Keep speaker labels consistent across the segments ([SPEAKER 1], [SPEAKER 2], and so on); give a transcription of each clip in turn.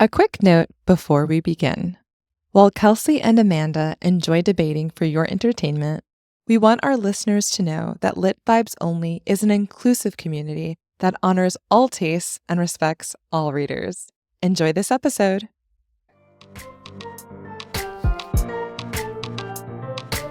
[SPEAKER 1] A quick note before we begin. While Kelsey and Amanda enjoy debating for your entertainment, we want our listeners to know that Lit Vibes Only is an inclusive community that honors all tastes and respects all readers. Enjoy this episode.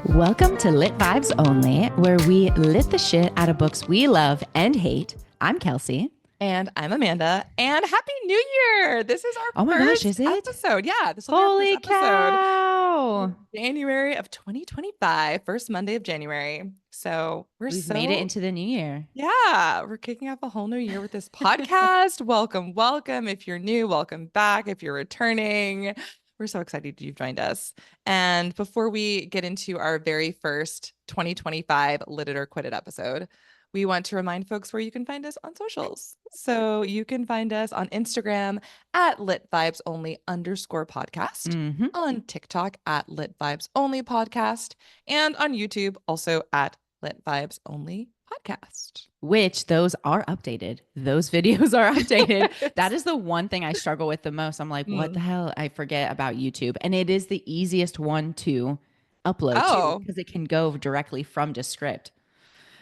[SPEAKER 2] Welcome to Lit Vibes Only, where we lit the shit out of books we love and hate. I'm Kelsey.
[SPEAKER 1] And I'm Amanda. And Happy New Year! This is our first episode. Yeah, this will
[SPEAKER 2] Holy
[SPEAKER 1] be our first
[SPEAKER 2] cow!
[SPEAKER 1] episode. January of 2025, first Monday of January. So
[SPEAKER 2] we've made it into the new year.
[SPEAKER 1] Yeah, we're kicking off a whole new year with this podcast. Welcome. If you're new, welcome back. If you're returning, we're so excited you've joined us. And before we get into our very first 2025 Lit It or Quit It episode, we want to remind folks where you can find us on socials. So you can find us on Instagram at litvibesonly_podcast, on TikTok at litvibesonlypodcast, and on YouTube also at Lit Vibes Only Podcast.
[SPEAKER 2] Which those are updated. Those videos are updated. That is the one thing I struggle with the most. I'm like, what the hell? I forget about YouTube. And it is the easiest one to upload to because it can go directly from Descript.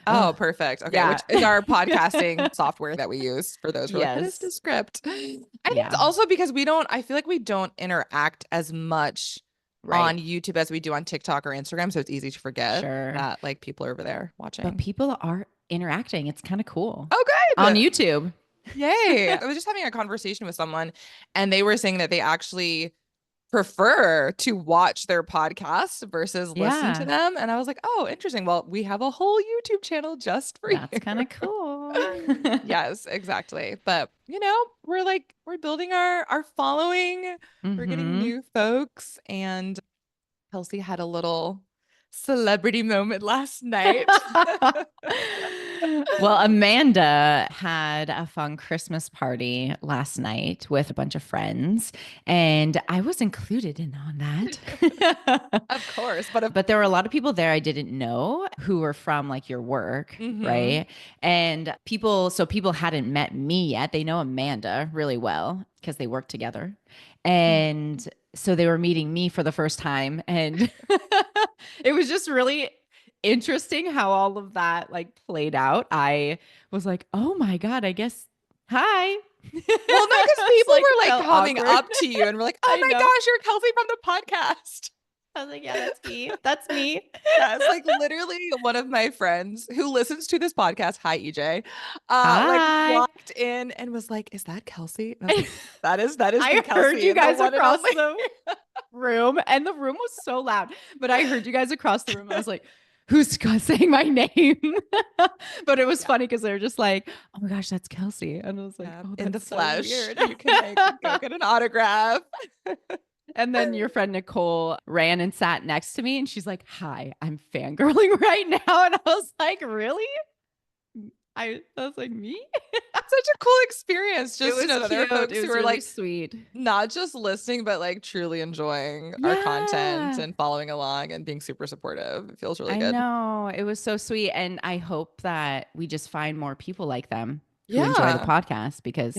[SPEAKER 1] Oh, perfect. Okay, yeah. Which is our podcasting software that we use for those who are like, what is Descript? I think it's also because I feel like we don't interact as much on YouTube as we do on TikTok or Instagram. So it's easy to forget that like people are over there watching.
[SPEAKER 2] But people are interacting. It's kind of cool.
[SPEAKER 1] Oh, good.
[SPEAKER 2] On YouTube.
[SPEAKER 1] Yay. I was just having a conversation with someone and they were saying that they actually prefer to watch their podcasts versus listen to them. And I was like, oh, interesting. Well, we have a whole YouTube channel just for you.
[SPEAKER 2] That's kind of cool.
[SPEAKER 1] Yes, exactly. But we're building our following. We're getting new folks. And Kelsey had a little celebrity moment last night.
[SPEAKER 2] Well, Amanda had a fun Christmas party last night with a bunch of friends, and I was included in on that.
[SPEAKER 1] Of course, but
[SPEAKER 2] there were a lot of people there I didn't know who were from like your work, right? And people hadn't met me yet. They know Amanda really well because they work together. And so they were meeting me for the first time, and it was just really interesting how all of that like played out. I was like, oh my God, I guess, hi.
[SPEAKER 1] Well, no, because people were like coming up to you and were like, oh my gosh, you're Kelsey from the podcast.
[SPEAKER 2] I was like, yeah, that's me. That's me.
[SPEAKER 1] Yeah, it's like literally one of my friends who listens to this podcast. Hi, EJ. Like walked in and was like, "Is that Kelsey?" And I was like, that is.
[SPEAKER 2] I
[SPEAKER 1] Kelsey
[SPEAKER 2] heard you guys across the room, and the room was so loud. But I heard you guys across the room. I was like, "Who's saying my name?" But it was funny because they were just like, "Oh my gosh, that's Kelsey," and I was like, "Oh,
[SPEAKER 1] in the flesh, so you can go get an autograph."
[SPEAKER 2] And then your friend Nicole ran and sat next to me and she's like, hi, I'm fangirling right now. And I was like, really? I was like, me?
[SPEAKER 1] Such a cool experience. Just to know that there are folks who are
[SPEAKER 2] really
[SPEAKER 1] like
[SPEAKER 2] sweet,
[SPEAKER 1] not just listening, but like truly enjoying our content and following along and being super supportive. It feels really good.
[SPEAKER 2] I know. It was so sweet. And I hope that we just find more people like them who enjoy the podcast because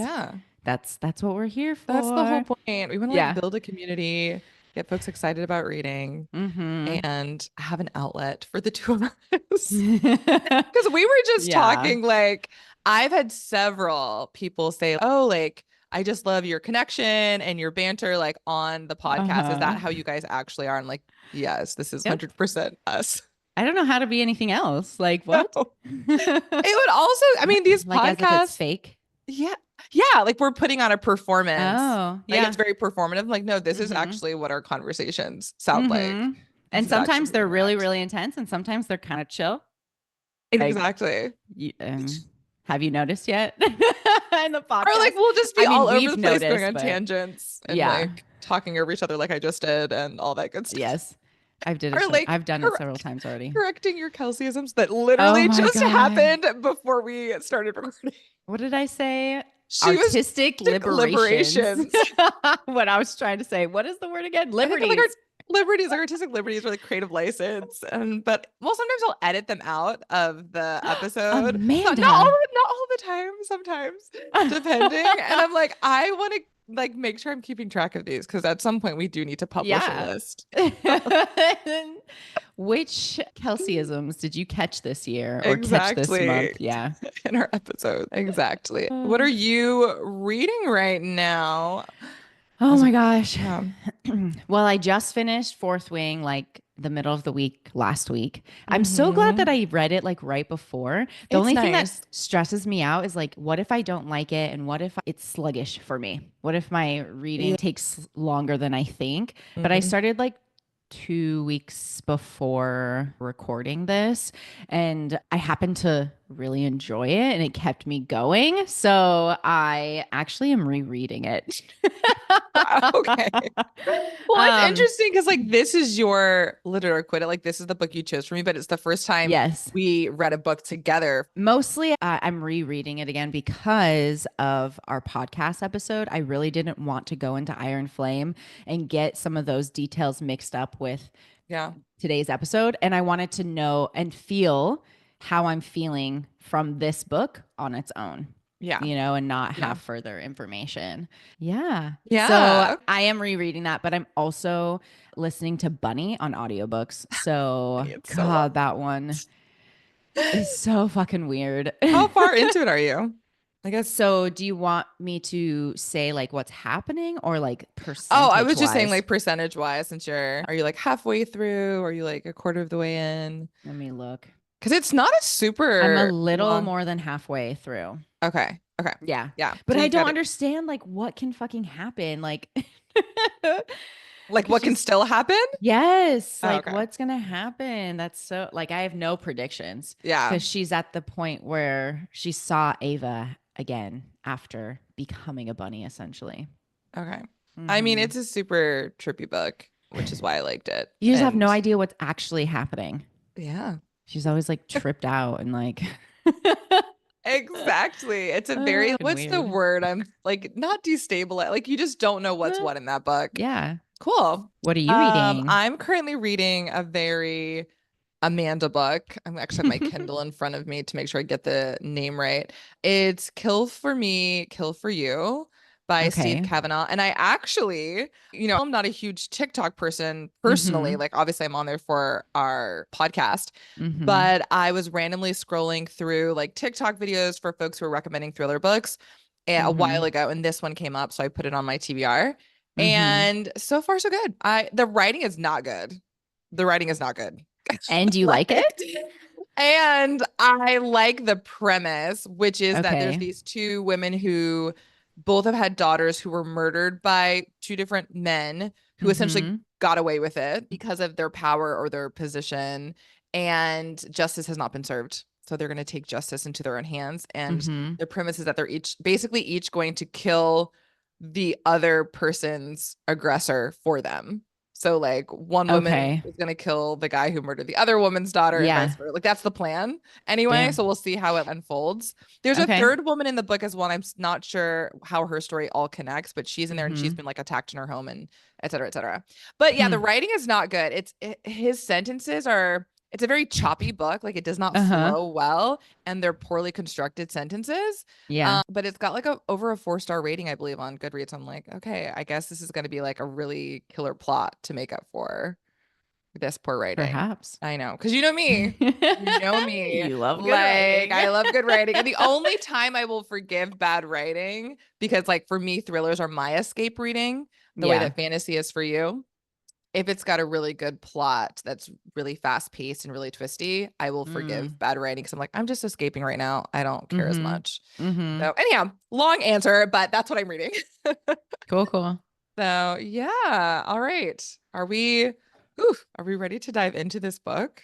[SPEAKER 2] that's what we're here for.
[SPEAKER 1] That's the whole point. We want to build a community, get folks excited about reading, and have an outlet for the two of us. Because we were just talking, like, I've had several people say, oh, like, I just love your connection and your banter, like, on the podcast. Is that how you guys actually are? I'm like, yes, this is 100% us.
[SPEAKER 2] I don't know how to be anything else. Like, what?
[SPEAKER 1] No. It would also, I mean, these
[SPEAKER 2] like
[SPEAKER 1] podcasts.
[SPEAKER 2] As if it's fake.
[SPEAKER 1] Yeah, like we're putting on a performance.
[SPEAKER 2] Oh,
[SPEAKER 1] like it's very performative. Like, no, this is actually what our conversations sound like.
[SPEAKER 2] And sometimes they're really, really intense, and sometimes they're kind of chill.
[SPEAKER 1] Exactly.
[SPEAKER 2] Like, have you noticed yet in the podcast?
[SPEAKER 1] Or like we'll just be all over the place going on tangents and like talking over each other, like I just did, and all that good stuff.
[SPEAKER 2] Yes. I've done it several times already.
[SPEAKER 1] Correcting your Kelseyisms that literally just happened before we started recording.
[SPEAKER 2] What did I say? Artistic liberations. What I was trying to say. What is the word again? Liberties.
[SPEAKER 1] Artistic liberties are like creative license. But sometimes I'll edit them out of the episode.
[SPEAKER 2] Amanda.
[SPEAKER 1] Not all the time, sometimes, depending. And I'm like, I want to like make sure I'm keeping track of these because at some point we do need to publish a list.
[SPEAKER 2] Which Kelseyisms did you catch this year or catch this
[SPEAKER 1] Exactly.
[SPEAKER 2] month? Yeah.
[SPEAKER 1] In our episode. Exactly. What are you reading right now?
[SPEAKER 2] Oh my gosh.
[SPEAKER 1] Yeah.
[SPEAKER 2] Well, I just finished Fourth Wing like the middle of the week last week. I'm so glad that I read it like right before. The only thing that stresses me out is like, what if I don't like it? And what if it's sluggish for me? What if my reading takes longer than I think? But I started like 2 weeks before recording this, and I happened to really enjoy it and it kept me going. So I actually am rereading it.
[SPEAKER 1] Okay. Well, it's interesting because like this is your literary quit it. Like this is the book you chose for me, but it's the first time we read a book together.
[SPEAKER 2] Mostly I'm rereading it again because of our podcast episode. I really didn't want to go into Iron Flame and get some of those details mixed up with today's episode. And I wanted to know and feel how I'm feeling from this book on its own. Yeah. You know, and not have further information. Yeah. Yeah. So I am rereading that, but I'm also listening to Bunny on audiobooks. So God, that one is so fucking weird.
[SPEAKER 1] How far into it are you?
[SPEAKER 2] I guess. So do you want me to say like what's happening or like percentage?
[SPEAKER 1] Oh, I was just saying like percentage wise, since are you like halfway through? Or are you like a quarter of the way in?
[SPEAKER 2] Let me look.
[SPEAKER 1] Because it's not a super
[SPEAKER 2] I'm a little more than halfway through.
[SPEAKER 1] Okay. Okay.
[SPEAKER 2] Yeah.
[SPEAKER 1] Yeah.
[SPEAKER 2] But so I don't understand like what can fucking happen. Like
[SPEAKER 1] like what can still happen?
[SPEAKER 2] Yes. Like what's going to happen? That's so like I have no predictions. Yeah. Because she's at the point where she saw Ava again after becoming a bunny, essentially.
[SPEAKER 1] Okay. I mean, it's a super trippy book, which is why I liked it.
[SPEAKER 2] You just have no idea what's actually happening.
[SPEAKER 1] Yeah.
[SPEAKER 2] She's always like tripped out and like.
[SPEAKER 1] Exactly. It's a very, what's the word? I'm like, not destabilized. Like, you just don't know what's what in that book.
[SPEAKER 2] Yeah.
[SPEAKER 1] Cool.
[SPEAKER 2] What are you reading?
[SPEAKER 1] I'm currently reading a very Amanda book. I'm actually have my Kindle in front of me to make sure I get the name right. It's Kill for Me, Kill for You by Steve Kavanaugh. And I actually, I'm not a huge TikTok person personally. Like, obviously, I'm on there for our podcast, but I was randomly scrolling through like TikTok videos for folks who are recommending thriller books a while ago. And this one came up. So I put it on my TBR. And so far, so good. The writing is not good. The writing is not good.
[SPEAKER 2] And you like it?
[SPEAKER 1] And I like the premise, which is that there's these two women who both have had daughters who were murdered by two different men who essentially got away with it because of their power or their position, and justice has not been served. So they're going to take justice into their own hands. And the premise is that they're each going to kill the other person's aggressor for them. So like one woman is going to kill the guy who murdered the other woman's daughter. And vice versa. Like that's the plan anyway. Damn. So we'll see how it unfolds. There's a third woman in the book as well. I'm not sure how her story all connects, but she's in there and she's been like attacked in her home and et cetera, et cetera. But yeah, the writing is not good. His sentences it's a very choppy book. Like it does not flow well, and they're poorly constructed sentences. Yeah. But it's got like over a 4-star rating, I believe, on Goodreads. I'm like, okay, I guess this is going to be like a really killer plot to make up for this poor writing.
[SPEAKER 2] Perhaps.
[SPEAKER 1] I know. Cause you know me. You know me.
[SPEAKER 2] You love good writing.
[SPEAKER 1] I love good writing. And the only time I will forgive bad writing, because like for me, thrillers are my escape reading, the way that fantasy is for you. If it's got a really good plot that's really fast paced and really twisty, I will forgive bad writing because I'm like, I'm just escaping right now. I don't care as much. So anyhow, long answer, but that's what I'm reading.
[SPEAKER 2] Cool.
[SPEAKER 1] So yeah. All right. Are we ready to dive into this book?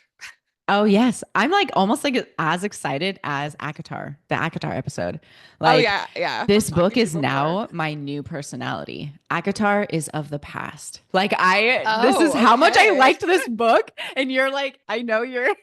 [SPEAKER 2] Oh yes. I'm like almost like as excited as ACOTAR, the ACOTAR episode. Like,
[SPEAKER 1] yeah.
[SPEAKER 2] This book is now my new personality. ACOTAR is of the past. Like this is how much I liked this book. And you're like, I know you're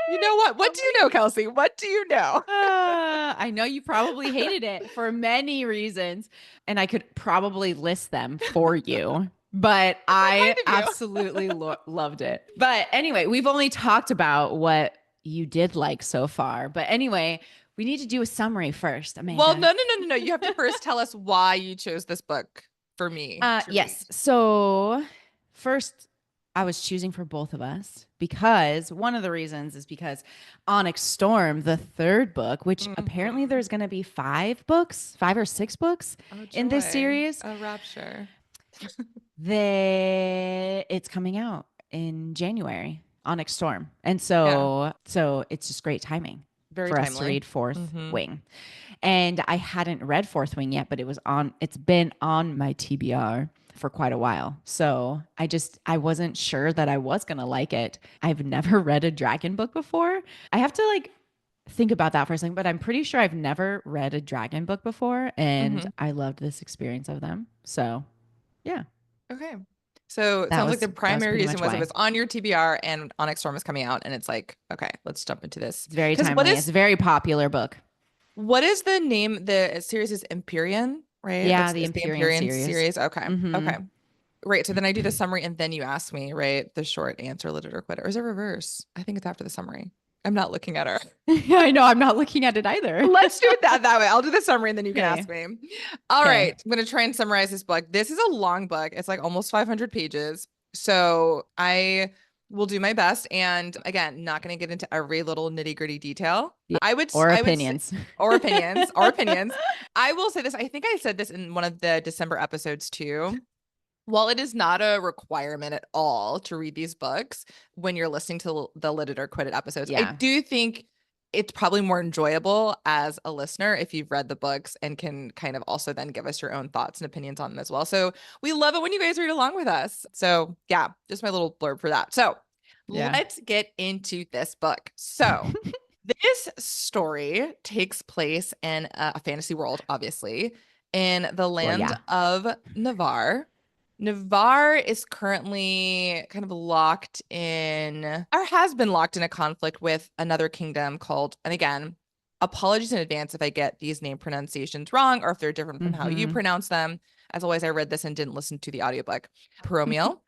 [SPEAKER 1] You know what? What do you know, Kelsey? What do you know?
[SPEAKER 2] I know you probably hated it for many reasons, and I could probably list them for you. But I absolutely loved it. But anyway, we've only talked about what you did like so far. But anyway, We need to do a summary first, Amanda.
[SPEAKER 1] Well, no. You have to first tell us why you chose this book for me to
[SPEAKER 2] yes.
[SPEAKER 1] read.
[SPEAKER 2] So first, I was choosing for both of us because one of the reasons is because Onyx Storm, the third book, which apparently there's going to be 5 or 6 books in this series.
[SPEAKER 1] A rapture.
[SPEAKER 2] It's coming out in January, Onyx Storm. And so it's just great timing for us to read Fourth Wing. And I hadn't read Fourth Wing yet, but it's been on my TBR for quite a while. So I wasn't sure that I was going to like it. I've never read a dragon book before. I have to think about that for a second, but I'm pretty sure I've never read a dragon book before. And I loved this experience of them. So yeah.
[SPEAKER 1] Okay. So it sounds like the primary reason was it was on your TBR and Onyx Storm is coming out. And it's like, okay, let's jump into this.
[SPEAKER 2] It's very timely. It's a very popular book.
[SPEAKER 1] What is the name? The series is Empyrean, right?
[SPEAKER 2] Yeah, the Empyrean series.
[SPEAKER 1] Okay. Okay. Right. So then I do the summary and then you ask me, right? The short answer, lit it or quit it. Or is it reverse? I think it's after the summary. I'm not looking at her.
[SPEAKER 2] I know. I'm not looking at it either.
[SPEAKER 1] Let's do it that way. I'll do the summary and then you can ask me. All right. I'm going to try and summarize this book. This is a long book. It's like almost 500 pages. So I will do my best. And again, not going to get into every little nitty gritty detail.
[SPEAKER 2] Yeah.
[SPEAKER 1] Opinions. I will say this. I think I said this in one of the December episodes too. While it is not a requirement at all to read these books when you're listening to the Lit It or Quit It episodes, I do think it's probably more enjoyable as a listener if you've read the books and can kind of also then give us your own thoughts and opinions on them as well. So we love it when you guys read along with us. So yeah, just my little blurb for that. So let's get into this book. So this story takes place in a fantasy world, obviously, in the land of Navarre. Navarre is currently kind of locked in, or has been locked in a conflict with another kingdom called, and again, apologies in advance if I get these name pronunciations wrong or if they're different from how you pronounce them. As always, I read this and didn't listen to the audiobook. Paromiel.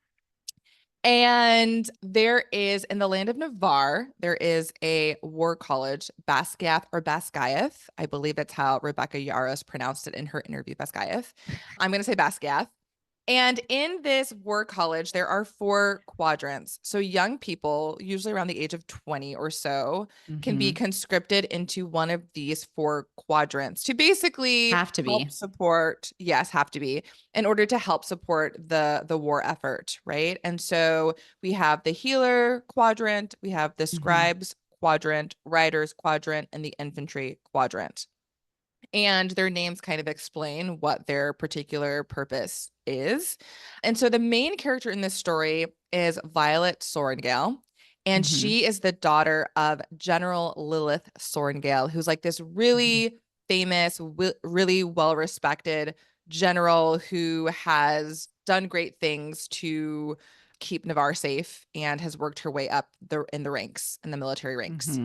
[SPEAKER 1] And there is, in the land of Navarre, there is a war college, Basquiat or Basquiath. I believe that's how Rebecca Yaros pronounced it in her interview, Basquiath. I'm going to say Basquiath. And in this war college, there are 4 quadrants. So young people, usually around the age of 20 or so, can be conscripted into one of these 4 quadrants to basically
[SPEAKER 2] have to be
[SPEAKER 1] in order to help support the war effort, right? And so we have the healer quadrant, we have the scribes quadrant, riders quadrant, and the infantry quadrant. And their names kind of explain what their particular purpose is. And so the main character in this story is Violet Sorrengail. And she is the daughter of General Lilith Sorrengail, who's like this really famous, really well-respected general who has done great things to keep Navarre safe and has worked her way up in the ranks, in the military ranks.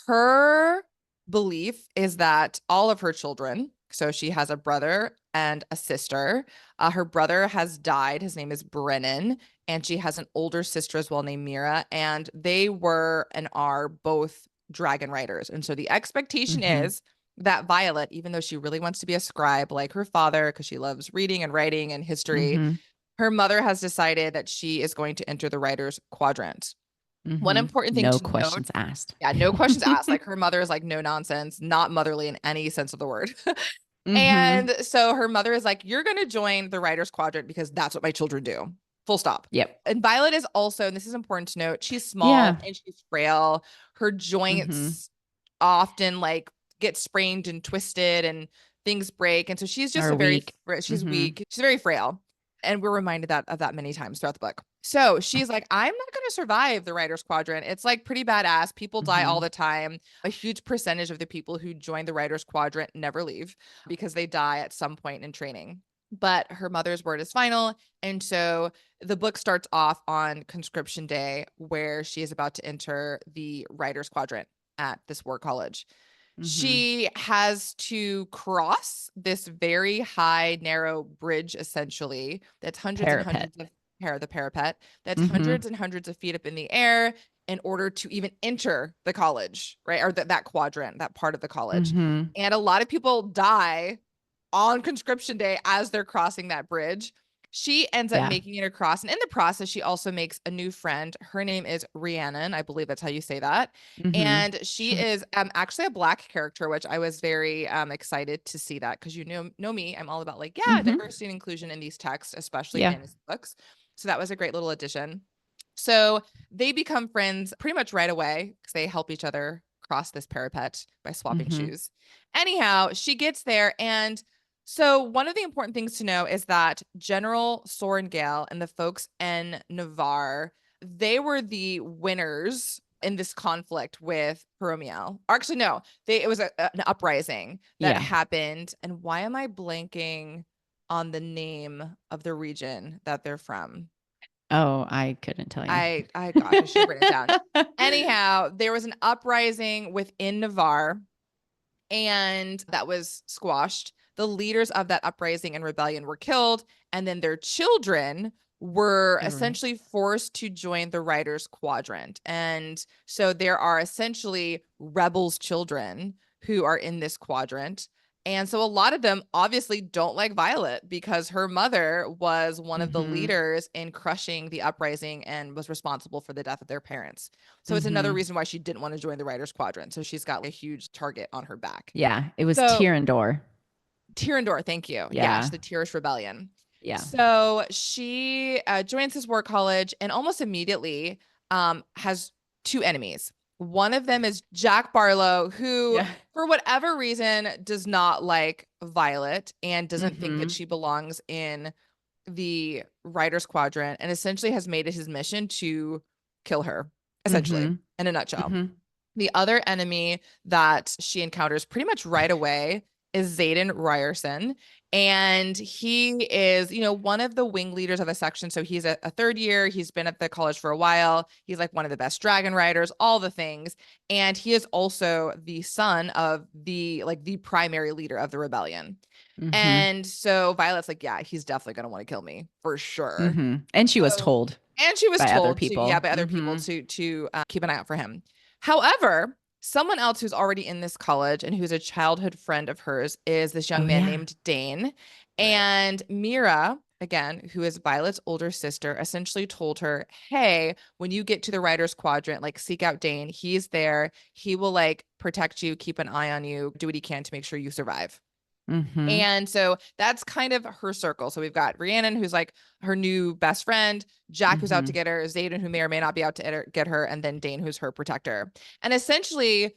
[SPEAKER 1] Her belief is that all of her children, so she has a brother and a sister. Her brother has died. His name is Brennan. And she has an older sister as well named Mira. And they were and are both dragon riders. And so the expectation is that Violet, even though she really wants to be a scribe like her father, because she loves reading and writing and history, her mother has decided that she is going to enter the writer's quadrant. One important thing to note.
[SPEAKER 2] No questions asked.
[SPEAKER 1] Yeah, no questions asked. Like her mother is like, no nonsense, not motherly in any sense of the word. And so her mother is like, you're going to join the writer's quadrant because that's what my children do. Full stop.
[SPEAKER 2] Yep.
[SPEAKER 1] And Violet is also, and this is important to note, she's small and she's frail. Her joints often like get sprained and twisted and things break. And so she's just weak. She's weak. She's very frail. And we're reminded of that many times throughout the book. So she's like, I'm not going to survive the writer's quadrant. It's like pretty badass. People die all the time. A huge percentage of the people who join the writer's quadrant never leave because they die at some point in training. But her mother's word is final. And so the book starts off on conscription day where she is about to enter the writer's quadrant at this war college. She has to cross this very high, narrow bridge, essentially, that's hundreds and hundreds of the parapet, that's hundreds and hundreds of feet up in the air. in order to even enter the college, right? Or that quadrant, that part of the college.
[SPEAKER 2] Mm-hmm.
[SPEAKER 1] And a lot of people die on conscription day as they're crossing that bridge. She ends up making it across. And in the process, she also makes a new friend. Her name is Rhiannon. I believe that's how you say that.
[SPEAKER 2] Mm-hmm.
[SPEAKER 1] And she is actually a Black character, which I was very excited to see that, because you know me, I'm all about like, diversity and inclusion in these texts, especially fantasy books. So that was a great little addition. So they become friends pretty much right away because they help each other cross this parapet by swapping shoes. Anyhow, she gets there, and so one of the important things to know is that General Sorengale and the folks in Navarre, they were the winners in this conflict with Peromiel. Or actually, no, it was an uprising that happened. And why am I blanking on the name of the region that they're from?
[SPEAKER 2] Oh, I couldn't tell you.
[SPEAKER 1] Gosh, I should have written it down. Anyhow, there was an uprising within Navarre, and that was squashed. The leaders of that uprising and rebellion were killed, and then their children were essentially forced to join the Riders' Quadrant. And so there are essentially rebels' children who are in this quadrant. And so a lot of them obviously don't like Violet because her mother was one of the leaders in crushing the uprising and was responsible for the death of their parents. So it's another reason why she didn't want to join the Riders' Quadrant. So she's got a huge target on her back.
[SPEAKER 2] Yeah, it was Tyrandor.
[SPEAKER 1] Tyrandor, thank you. Yeah, the Tyrus Rebellion.
[SPEAKER 2] Yeah.
[SPEAKER 1] So she joins this war college and almost immediately has two enemies. One of them is Jack Barlow, who, for whatever reason, does not like Violet and doesn't think that she belongs in the Riders' Quadrant, and essentially has made it his mission to kill her, essentially, in a nutshell. The other enemy that she encounters pretty much right away is Xaden Ryerson. And he is, one of the wing leaders of the section. So he's a third year. He's been at the college for a while. He's like one of the best dragon riders, all the things. And he is also the son of the primary leader of the rebellion. And so Violet's like, yeah, he's definitely going to want to kill me for sure.
[SPEAKER 2] And she was told.
[SPEAKER 1] And she was
[SPEAKER 2] by
[SPEAKER 1] told
[SPEAKER 2] other people.
[SPEAKER 1] by other people to keep an eye out for him. However, someone else who's already in this college and who's a childhood friend of hers is this young man named Dane. And Mira, again, who is Violet's older sister, essentially told her, hey, when you get to the Riders' Quadrant, seek out Dane. He's there. He will protect you, keep an eye on you, do what he can to make sure you survive. And so that's kind of her circle. So we've got Rhiannon, who's her new best friend, Jack, who's out to get her, Xaden, who may or may not be out to get her, and then Dane, who's her protector. And essentially,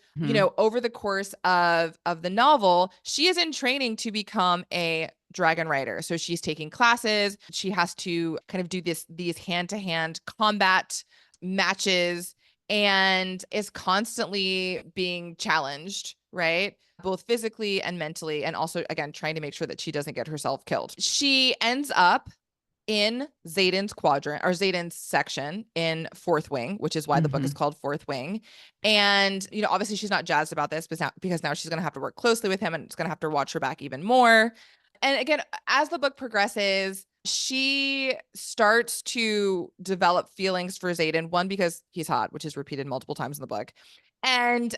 [SPEAKER 1] over the course of the novel, she is in training to become a dragon rider. So she's taking classes. She has to kind of do these hand-to-hand combat matches and is constantly being challenged, right? Both physically and mentally, and also, again, trying to make sure that she doesn't get herself killed. She ends up in Xaden's quadrant, or Xaden's section in Fourth Wing, which is why the book is called Fourth Wing. And, obviously she's not jazzed about this, because now she's going to have to work closely with him and it's going to have to watch her back even more. And again, as the book progresses, she starts to develop feelings for Xaden, one, because he's hot, which is repeated multiple times in the book. And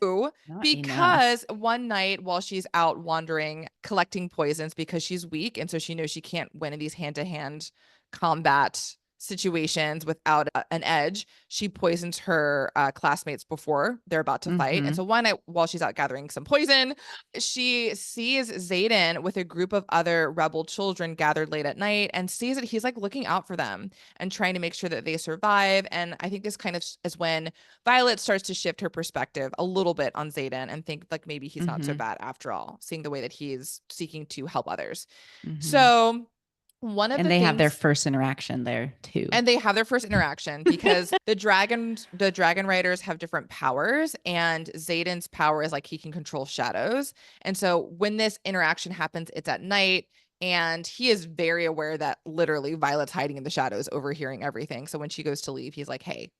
[SPEAKER 1] because one night while she's out wandering, collecting poisons because she's weak, and so she knows she can't win in these hand-to-hand combat situations without an edge, she poisons her classmates before they're about to fight. And so one night while she's out gathering some poison, she sees Xaden with a group of other rebel children gathered late at night, and sees that he's looking out for them and trying to make sure that they survive. And I think this kind of is when Violet starts to shift her perspective a little bit on Xaden and think maybe he's not so bad after all, seeing the way that he's seeking to help others. So they
[SPEAKER 2] have their first interaction there too.
[SPEAKER 1] And they have their first interaction because the dragon riders have different powers, and Xaden's power is he can control shadows. And so when this interaction happens, it's at night, and he is very aware that literally Violet's hiding in the shadows, overhearing everything. So when she goes to leave, he's like, hey,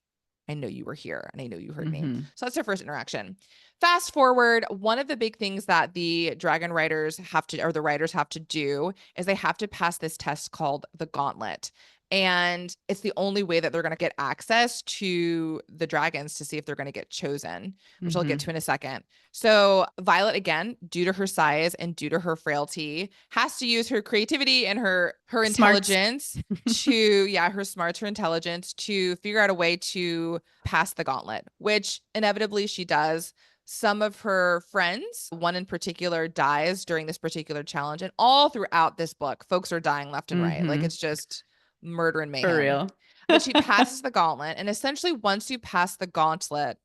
[SPEAKER 1] I know you were here and I know you heard me. So that's their first interaction. Fast forward, one of the big things that the dragon riders have to, or the riders have to do, is they have to pass this test called the Gauntlet. And it's the only way that they're going to get access to the dragons to see if they're going to get chosen, which I'll get to in a second. So Violet, again, due to her size and due to her frailty, has to use her creativity and her intelligence her smarts, her intelligence to figure out a way to pass the gauntlet, which inevitably she does. Some of her friends, one in particular, dies during this particular challenge. And all throughout this book, folks are dying left and right. Like, it's just murder and mayhem.
[SPEAKER 2] For real.
[SPEAKER 1] But she passes the gauntlet. And essentially, once you pass the gauntlet,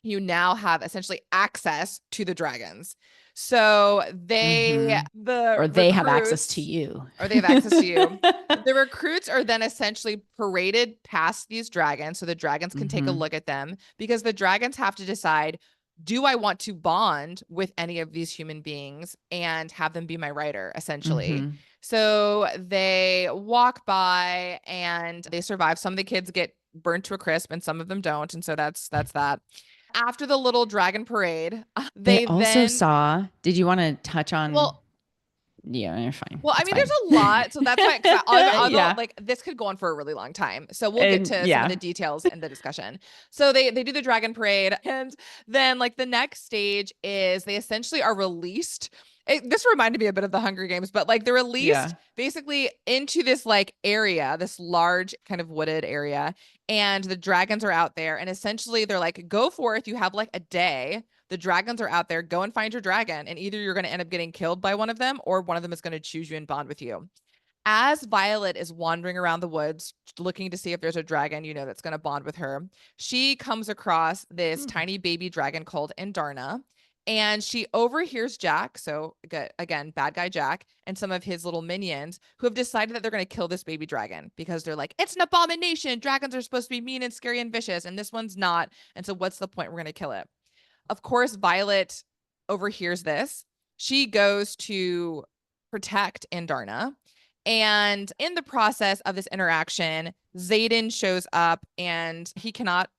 [SPEAKER 1] you now have essentially access to the dragons. So they
[SPEAKER 2] have access to you.
[SPEAKER 1] Or they have access to you. The recruits are then essentially paraded past these dragons so the dragons can take a look at them, because the dragons have to decide, do I want to bond with any of these human beings and have them be my writer, essentially? So they walk by and they survive. Some of the kids get burnt to a crisp and some of them don't. And so that's that. After the little dragon parade, they also then
[SPEAKER 2] saw, did you want to touch on? Well, yeah, you're fine.
[SPEAKER 1] Well, I mean, there's a lot. So that's why I'll go, like, this could go on for a really long time. So we'll get to some of the details in the discussion. So they do the dragon parade. And then, like, the next stage is they essentially are released. This reminded me a bit of the Hunger Games, but like they're released basically into this like area, this large kind of wooded area. And the dragons are out there. And essentially they're like, go forth. You have like a day. The dragons are out there. Go and find your dragon. And either you're going to end up getting killed by one of them or one of them is going to choose you and bond with you. As Violet is wandering around the woods looking to see if there's a dragon, that's going to bond with her, she comes across this tiny baby dragon called Andarna. And she overhears Jack, so again, bad guy Jack, and some of his little minions who have decided that they're going to kill this baby dragon because they're like, it's an abomination. Dragons are supposed to be mean and scary and vicious, and this one's not. And so what's the point? We're going to kill it. Of course, Violet overhears this. She goes to protect Andarna. And in the process of this interaction, Xaden shows up and he cannot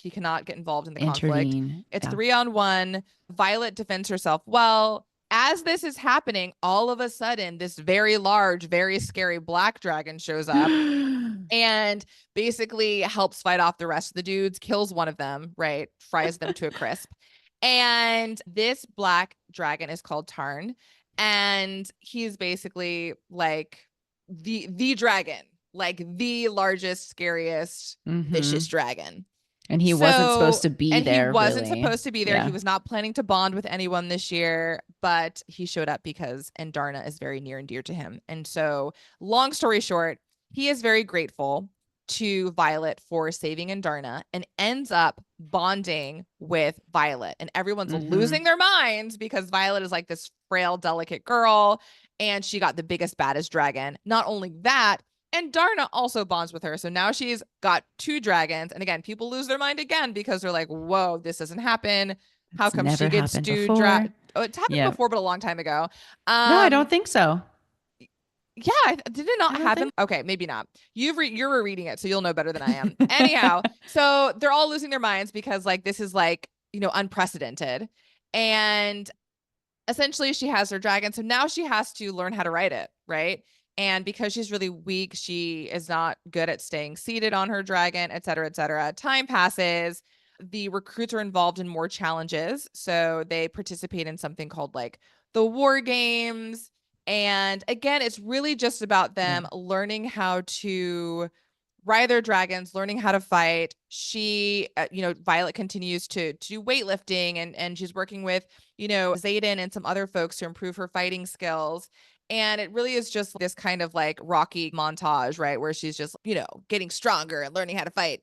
[SPEAKER 1] get involved in the conflict. It's 3-on-1. Violet defends herself well. As this is happening, all of a sudden, this very large, very scary black dragon shows up and basically helps fight off the rest of the dudes, kills one of them, right? Fries them to a crisp. And this black dragon is called Tarn. And he's basically like the dragon, like the largest, scariest, vicious dragon.
[SPEAKER 2] And he wasn't supposed to be there.
[SPEAKER 1] He wasn't supposed to be there. Yeah. He was not planning to bond with anyone this year, but he showed up because Andarna is very near and dear to him. And so, long story short, he is very grateful to Violet for saving Andarna and ends up bonding with Violet. And everyone's losing their minds because Violet is like this frail, delicate girl, and she got the biggest, baddest dragon. Not only that, and Darna also bonds with her. So now she's got 2 dragons. And again, people lose their mind again because they're like, whoa, this doesn't happen. How come she gets to it's happened before, but a long time ago.
[SPEAKER 2] No, I don't think so.
[SPEAKER 1] Yeah, did it not happen? Okay, maybe not. You're rereading it, so you'll know better than I am. Anyhow, so they're all losing their minds because like this is like, unprecedented. And essentially she has her dragon. So now she has to learn how to ride it, right? And because she's really weak, she is not good at staying seated on her dragon, et cetera, et cetera. Time passes. The recruits are involved in more challenges. So they participate in something called like the war games. And again, it's really just about them learning how to ride their dragons, learning how to fight. She, Violet continues to do weightlifting and she's working with, Xaden and some other folks to improve her fighting skills. And it really is just this kind of like Rocky montage, right? Where she's just, getting stronger and learning how to fight.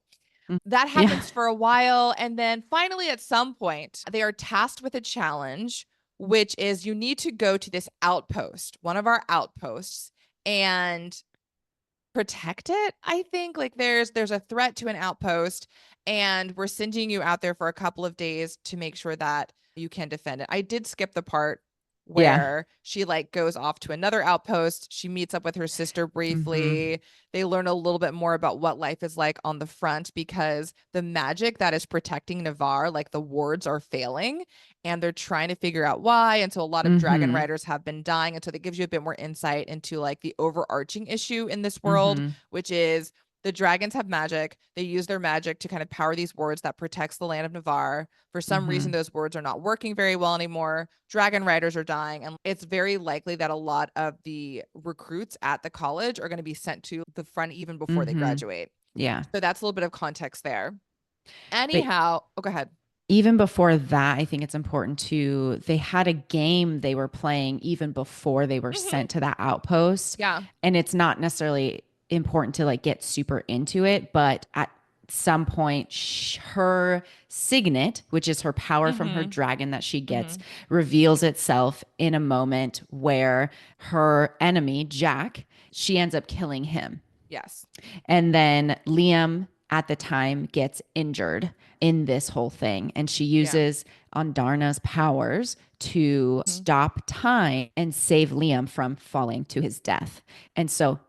[SPEAKER 1] That happens for a while. And then finally, at some point, they are tasked with a challenge, which is you need to go to this outpost, one of our outposts, and protect it. I think like there's a threat to an outpost and we're sending you out there for a couple of days to make sure that you can defend it. I did skip the part where she like goes off to another outpost. She meets up with her sister briefly. They learn a little bit more about what life is like on the front, because the magic that is protecting Navarre, like the wards, are failing, and they're trying to figure out why. And so a lot of dragon riders have been dying. And so that gives you a bit more insight into like the overarching issue in this world, which is the dragons have magic. They use their magic to kind of power these wards that protects the land of Navarre. For some reason, those wards are not working very well anymore. Dragon riders are dying. And it's very likely that a lot of the recruits at the college are going to be sent to the front even before they graduate.
[SPEAKER 2] Yeah.
[SPEAKER 1] So that's a little bit of context there. Anyhow, go ahead.
[SPEAKER 2] Even before that, I think it's important they had a game they were playing even before they were sent to that outpost.
[SPEAKER 1] Yeah.
[SPEAKER 2] And it's not necessarily important to like get super into it, but at some point her signet, which is her power from her dragon that she gets, reveals itself in a moment where her enemy Jack, she ends up killing him.
[SPEAKER 1] Yes.
[SPEAKER 2] And then Liam at the time gets injured in this whole thing, and she uses Ondarna's powers to stop time and save Liam from falling to his death. And so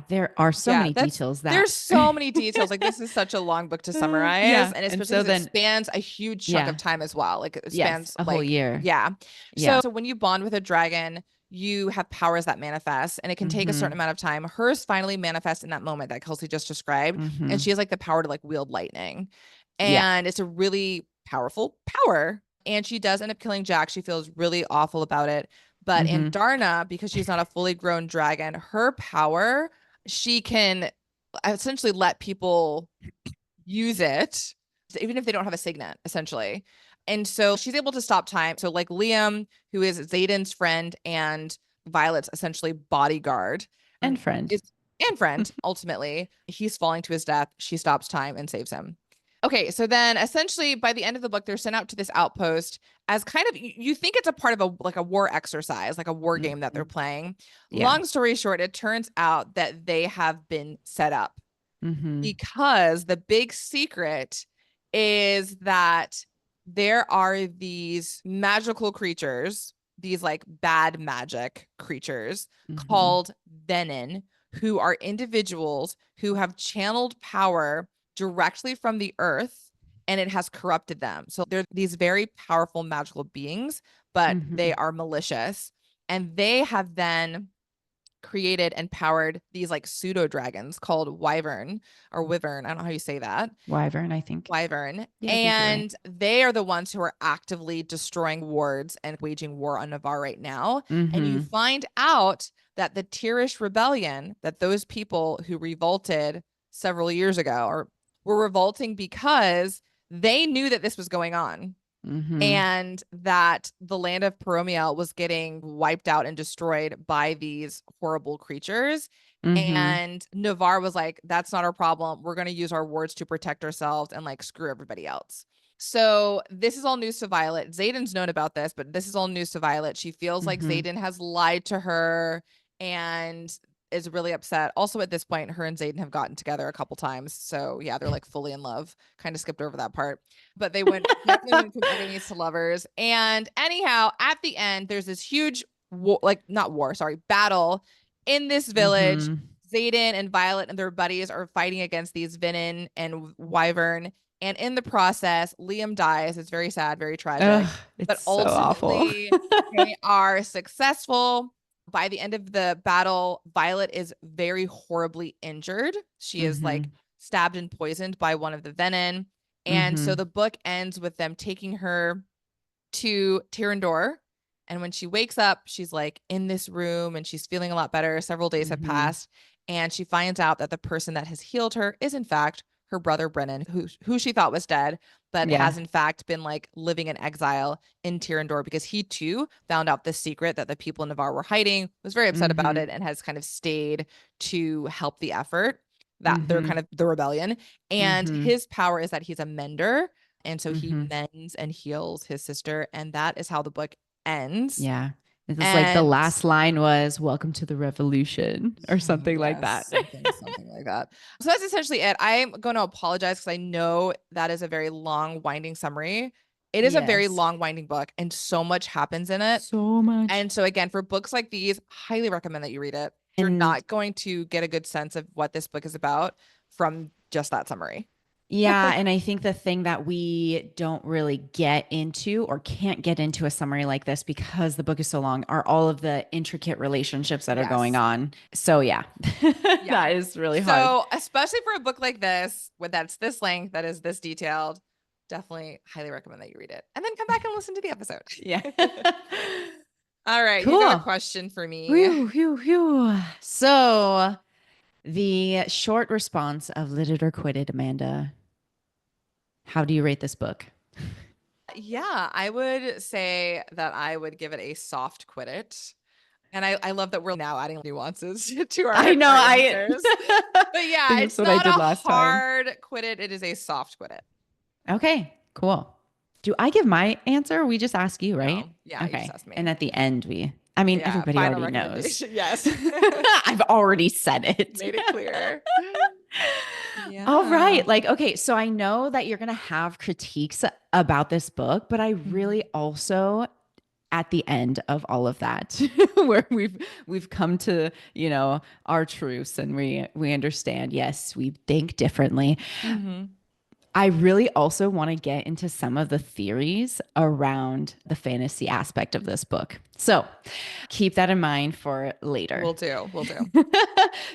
[SPEAKER 2] there are so many details
[SPEAKER 1] there's so many details. Like, this is such a long book to summarize. And especially because it spans a huge chunk of time as well. Like, it spans
[SPEAKER 2] a whole year.
[SPEAKER 1] Yeah. So when you bond with a dragon, you have powers that manifest, and it can take a certain amount of time. Hers finally manifests in that moment that Kelsey just described. And she has like the power to like wield lightning. And it's a really powerful power. And she does end up killing Jack. She feels really awful about it. But in Darna, because she's not a fully grown dragon, her power, she can essentially let people use it, even if they don't have a signet, essentially. And so she's able to stop time. So like Liam, who is Xaden's friend and Violet's essentially bodyguard.
[SPEAKER 2] And friend.
[SPEAKER 1] Ultimately, he's falling to his death. She stops time and saves him. Okay, so then essentially by the end of the book, they're sent out to this outpost as kind of, you think it's a part of a war exercise, like a war game that they're playing. Long story short, it turns out that they have been set up because the big secret is that there are these magical creatures, these like bad magic creatures called Venin, who are individuals who have channeled power directly from the earth, and it has corrupted them. So they're these very powerful magical beings, but they are malicious, and they have then created and powered these like pseudo dragons called Wyvern or Wyvern. I don't know how you say that.
[SPEAKER 2] Wyvern, I think.
[SPEAKER 1] Wyvern. And they are the ones who are actively destroying wards and waging war on Navarre right now. And you find out that the Tirish rebellion, that those people who revolted several years ago were revolting because they knew that this was going on. And that the land of Peromiel was getting wiped out and destroyed by these horrible creatures. And Navarre was like, that's not our problem. We're going to use our wards to protect ourselves and like screw everybody else. So this is all news to Violet. Xaden's known about this, but this is all news to Violet. She feels like Xaden has lied to her and is really upset. Also, at this point, her and Xaden have gotten together a couple times. So yeah, they're like fully in love. Kind of skipped over that part. But they went from enemies to lovers. And anyhow, at the end, there's this huge battle in this village. Xaden and Violet and their buddies are fighting against these Venin and Wyvern. And in the process, Liam dies. It's very sad, very tragic. But ultimately, they are successful. By the end of the battle, Violet is very horribly injured. She is like stabbed and poisoned by one of the Venin. And so the book ends with them taking her to Tyrandor. And when she wakes up, she's like in this room and she's feeling a lot better. Several days have passed. And she finds out that the person that has healed her is in fact her brother Brennan, who she thought was dead, but has in fact been like living in exile in Tyrandor because he too found out the secret that the people in Navarre were hiding, was very upset about it, and has kind of stayed to help the effort that they're kind of the rebellion. And his power is that he's a mender. And so he mends and heals his sister. And that is how the book ends.
[SPEAKER 2] Yeah. It's like the last line was "Welcome to the revolution" or something like that.
[SPEAKER 1] Something like that. So that's essentially it. I'm going to apologize because I know that is a very long, winding summary. It is a very long, winding book, and so much happens in it.
[SPEAKER 2] So much.
[SPEAKER 1] And so again, for books like these, highly recommend that you read it. You're not going to get a good sense of what this book is about from just that summary.
[SPEAKER 2] Yeah. And I think the thing that we don't really get into or can't get into a summary like this because the book is so long are all of the intricate relationships that are going on. So yeah, that is really hard.
[SPEAKER 1] So especially for a book like this, that's this length, that is this detailed, definitely highly recommend that you read it and then come back and listen to the episode.
[SPEAKER 2] Yeah.
[SPEAKER 1] All right. Cool. You got a question for me.
[SPEAKER 2] So the short response of Lit It or Quit It, Amanda. How do you rate this book?
[SPEAKER 1] Yeah, I would say that I would give it a soft quit it. And I love that we're now adding nuances to our answers. But yeah, it's not a hard quit it. It is a soft quit it.
[SPEAKER 2] Okay, cool. Do I give my answer? We just ask you, right?
[SPEAKER 1] No. Yeah,
[SPEAKER 2] okay.
[SPEAKER 1] You just ask me.
[SPEAKER 2] And at the end, everybody already knows.
[SPEAKER 1] Yes.
[SPEAKER 2] I've already said it.
[SPEAKER 1] Made it clear.
[SPEAKER 2] Yeah. All right. Okay. So I know that you're going to have critiques about this book, but I really also, at the end of all of that, where we've come to, our truths and we understand, yes, we think differently. I really also want to get into some of the theories around the fantasy aspect of this book. So keep that in mind for later.
[SPEAKER 1] We'll do.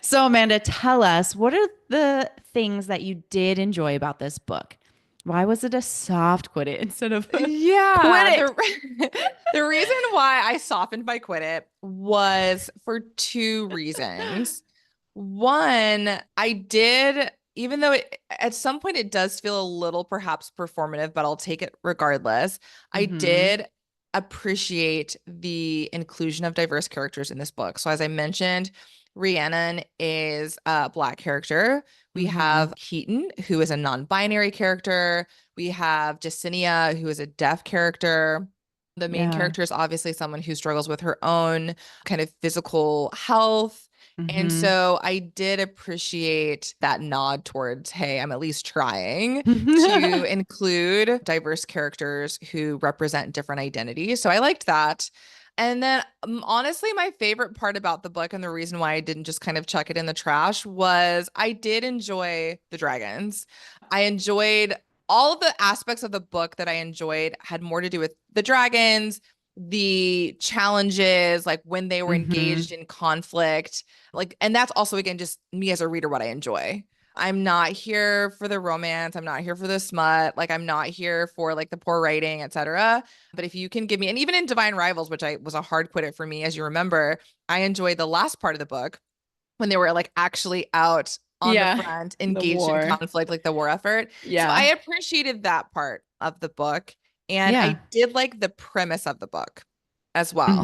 [SPEAKER 2] So Amanda, tell us, what are the things that you did enjoy about this book? Why was it a soft quit it instead of quit it?
[SPEAKER 1] The reason why I softened my quit it was for two reasons. One, I did, even though at some point it does feel a little perhaps performative, but I'll take it regardless. I did appreciate the inclusion of diverse characters in this book. So as I mentioned, Rhiannon is a Black character. We have Keaton, who is a non-binary character. We have Jacinia, who is a deaf character. The main character is obviously someone who struggles with her own kind of physical health. And so I did appreciate that nod towards, hey, I'm at least trying to include diverse characters who represent different identities. So I liked that. And then honestly, my favorite part about the book and the reason why I didn't just kind of chuck it in the trash was I did enjoy the dragons. I enjoyed all of the aspects of the book that I enjoyed had more to do with the dragons, the challenges, like when they were engaged in conflict, and that's also, again, just me as a reader, what I enjoy. I'm not here for the romance. I'm not here for the smut. I'm not here for the poor writing, etc. But if you can give me, and even in Divine Rivals, which was a hard quit it for me, as you remember, I enjoyed the last part of the book when they were actually out on the front, engaged in conflict, the war effort. Yeah. So I appreciated that part of the book. And I did like the premise of the book as well.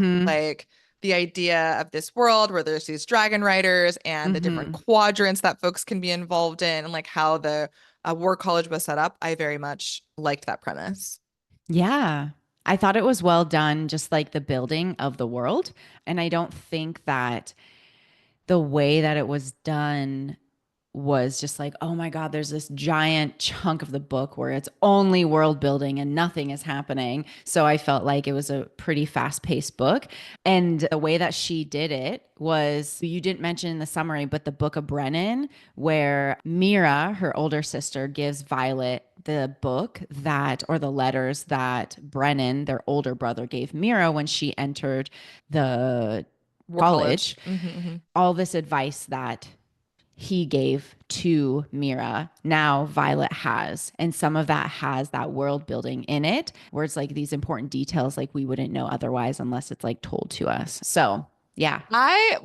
[SPEAKER 1] The idea of this world where there's these dragon riders and the different quadrants that folks can be involved in, and how the war college was set up. I very much liked that premise.
[SPEAKER 2] Yeah. I thought it was well done, just the building of the world. And I don't think that the way that it was done was just oh my God, there's this giant chunk of the book where it's only world building and nothing is happening. So I felt like it was a pretty fast-paced book. And the way that she did it was, you didn't mention in the summary, but the Book of Brennan, where Mira, her older sister, gives Violet the book or the letters that Brennan, their older brother, gave Mira when she entered the college. All this advice that he gave to Mira, now Violet has. And some of that has that world building in it, where it's these important details we wouldn't know otherwise unless it's told to us. So yeah.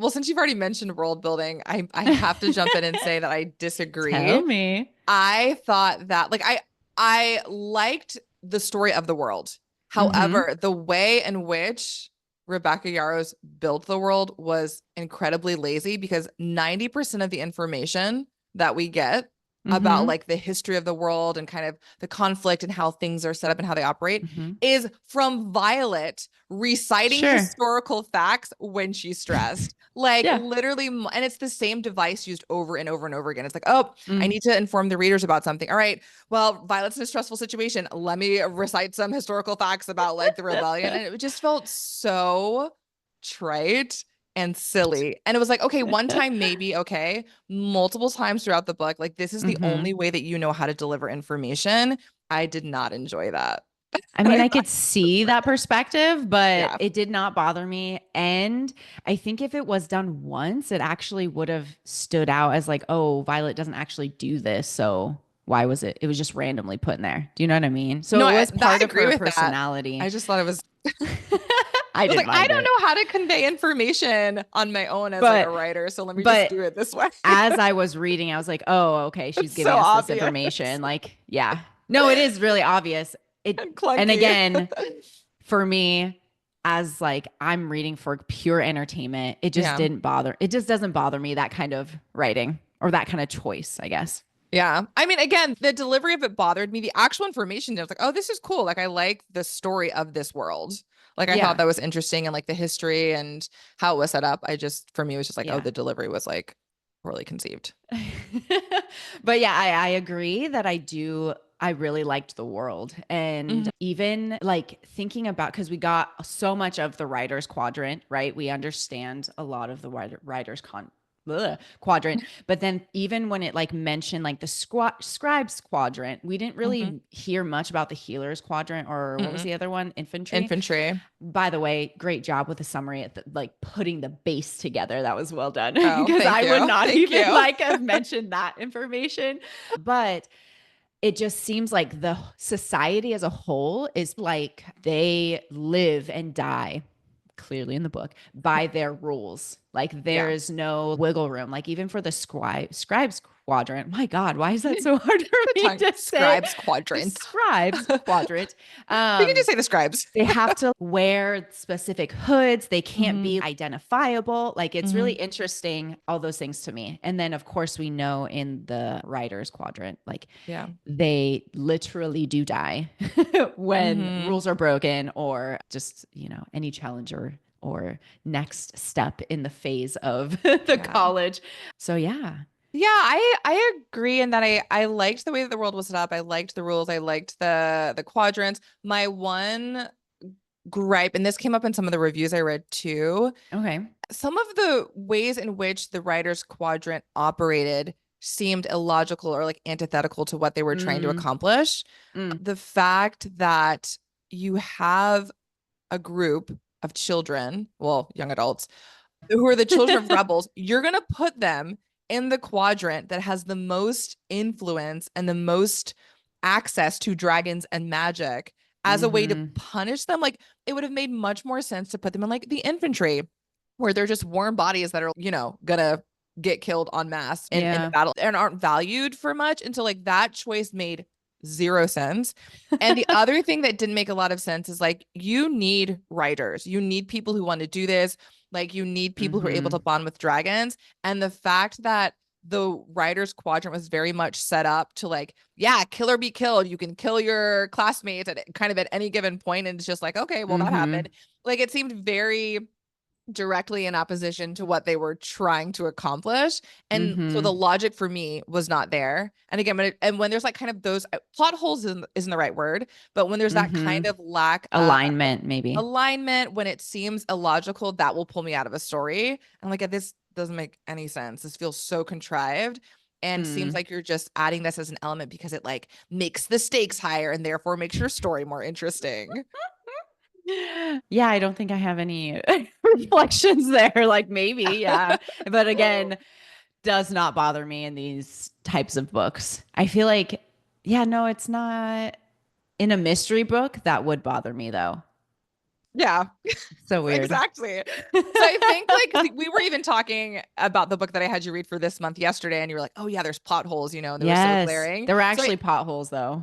[SPEAKER 1] Since you've already mentioned world building, I have to jump in and say that I disagree.
[SPEAKER 2] Tell me.
[SPEAKER 1] I thought that I liked the story of the world. However, the way in which Rebecca Yarros built the world was incredibly lazy, because 90% of the information that we get about like the history of the world and kind of the conflict and how things are set up and how they operate is from Violet reciting historical facts when she's stressed. Like literally, and it's the same device used over and over and over again. It's like, oh, I need to inform the readers about something. All right, well, Violet's in a stressful situation. Let me recite some historical facts about like the rebellion. And it just felt so trite and silly. And it was like, okay, one time maybe, okay, multiple times throughout the book, like this is the only way that you know how to deliver information. I did not enjoy that.
[SPEAKER 2] I mean, I could see that perspective, but it did not bother me. And I think if it was done once, it actually would have stood out as like, oh, Violet doesn't actually do this. So why was it? It was just randomly put in there. Do you know what I mean? So
[SPEAKER 1] no,
[SPEAKER 2] it was part of her
[SPEAKER 1] personality. I just thought it was
[SPEAKER 2] I was like,
[SPEAKER 1] I don't know how to convey information on my own as like a writer. So let me just do it this way.
[SPEAKER 2] As I was reading, I was like, oh, okay, she's giving us this information. Like, yeah. No, it is really obvious. And again, for me, as like I'm reading for pure entertainment, it just didn't bother. It just doesn't bother me, that kind of writing or that kind of choice, I guess.
[SPEAKER 1] Yeah. I mean, again, the delivery of it bothered me. The actual information, I was like, oh, this is cool. Like I like the story of this world. Like I thought that was interesting and like the history and how it was set up. For me, it was just like, oh, the delivery was like poorly conceived.
[SPEAKER 2] But yeah, I agree that I really liked the world. And even like thinking about, because we got so much of the writer's quadrant, right? We understand a lot of the writer's quadrant. But then even when it like mentioned like the scribes quadrant, we didn't really hear much about the healer's quadrant, or what was the other one? Infantry. By the way, great job with the summary at like putting the base together. That was well done. Because I would not even like have mentioned that information. But it just seems like the society as a whole is like they live and die, clearly in the book, by their rules. Like there's no wiggle room. Like even for the scribes quadrant. My God, why is that so hard for me to say?
[SPEAKER 1] Scribes quadrant.
[SPEAKER 2] Scribes quadrant.
[SPEAKER 1] You can just say the scribes.
[SPEAKER 2] They have to wear specific hoods. They can't be identifiable. Like it's really interesting, all those things to me. And then of course we know in the writer's quadrant, like they literally do die when rules are broken, or just, you know, any challenger or next step in the phase of the college. So yeah.
[SPEAKER 1] Yeah, I agree in that I liked the way that the world was set up. I liked the rules. I liked the quadrants. My one gripe, and this came up in some of the reviews I read too.
[SPEAKER 2] Okay.
[SPEAKER 1] Some of the ways in which the writer's quadrant operated seemed illogical or like antithetical to what they were trying to accomplish. The fact that you have a group of children, well, young adults, who are the children of rebels, you're going to put them in the quadrant that has the most influence and the most access to dragons and magic as a way to punish them. Like it would have made much more sense to put them in like the infantry, where they're just warm bodies that are, you know, gonna get killed en masse in the battle and aren't valued for much. And so like that choice made zero sense. And the other thing that didn't make a lot of sense is like, you need writers, you need people who want to do this. Like you need people who are able to bond with dragons. And the fact that the writer's quadrant was very much set up to like, yeah, kill or be killed. You can kill your classmates at kind of at any given point. And it's just like, okay, well, that happened. Like it seemed very directly in opposition to what they were trying to accomplish. And so the logic for me was not there. And again, when there's like kind of those plot holes isn't the right word, but when there's that kind of lack
[SPEAKER 2] alignment,
[SPEAKER 1] when it seems illogical, that will pull me out of a story. And like, this doesn't make any sense. This feels so contrived and seems like you're just adding this as an element because it like makes the stakes higher and therefore makes your story more interesting.
[SPEAKER 2] Yeah, I don't think I have any reflections there. Like maybe, yeah. But again, does not bother me in these types of books. I feel like, yeah, no, it's not in a mystery book that would bother me though.
[SPEAKER 1] Yeah.
[SPEAKER 2] So weird.
[SPEAKER 1] Exactly. So I think like we were even talking about the book that I had you read for this month yesterday, and you were like, oh yeah, there's plot holes, you know, and they were so glaring.
[SPEAKER 2] There were actually potholes though.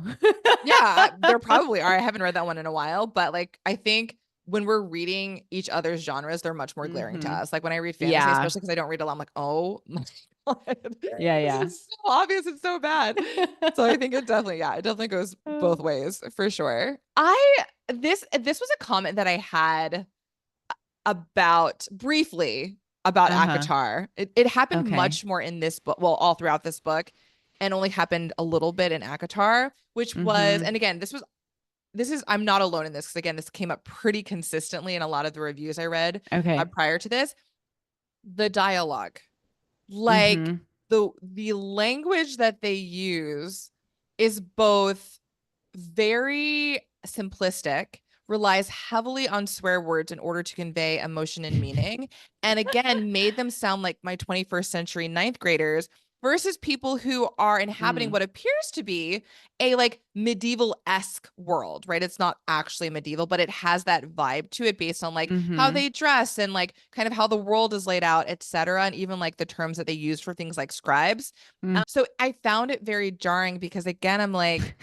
[SPEAKER 1] Yeah, there probably are. I haven't read that one in a while, but like I think when we're reading each other's genres, they're much more glaring to us. Like when I read fantasy, especially because I don't read a lot, I'm like, oh my
[SPEAKER 2] Yeah.
[SPEAKER 1] This is so obvious. It's so bad. So I think it definitely goes both ways for sure. This was a comment that I had briefly about ACOTAR. It happened much more in this book, well, all throughout this book, and only happened a little bit in ACOTAR, which was, and again, this is, I'm not alone in this, because again, this came up pretty consistently in a lot of the reviews I read prior to this. The dialogue, like the language that they use is both very simplistic, relies heavily on swear words in order to convey emotion and meaning, and again made them sound like my 21st century ninth graders versus people who are inhabiting what appears to be a like medieval-esque world, right? It's not actually medieval, but it has that vibe to it based on like how they dress and like kind of how the world is laid out, etc., and even like the terms that they use for things like scribes. So I found it very jarring because again, I'm like,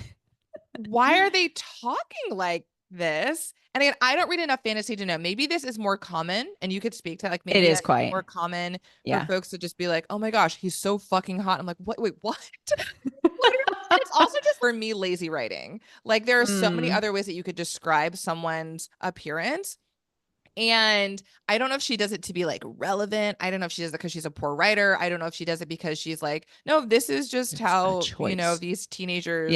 [SPEAKER 1] why are they talking like this? And again, I don't read enough fantasy to know. Maybe this is more common, and you could speak to like maybe
[SPEAKER 2] it is quite
[SPEAKER 1] more common for folks to just be like, "Oh my gosh, he's so fucking hot." I'm like, "What? Wait, what?" It's also just for me lazy writing. Like there are so many other ways that you could describe someone's appearance. And I don't know if she does it to be like relevant. I don't know if she does it because she's a poor writer. I don't know if she does it because she's like, no, this is just how, these teenagers,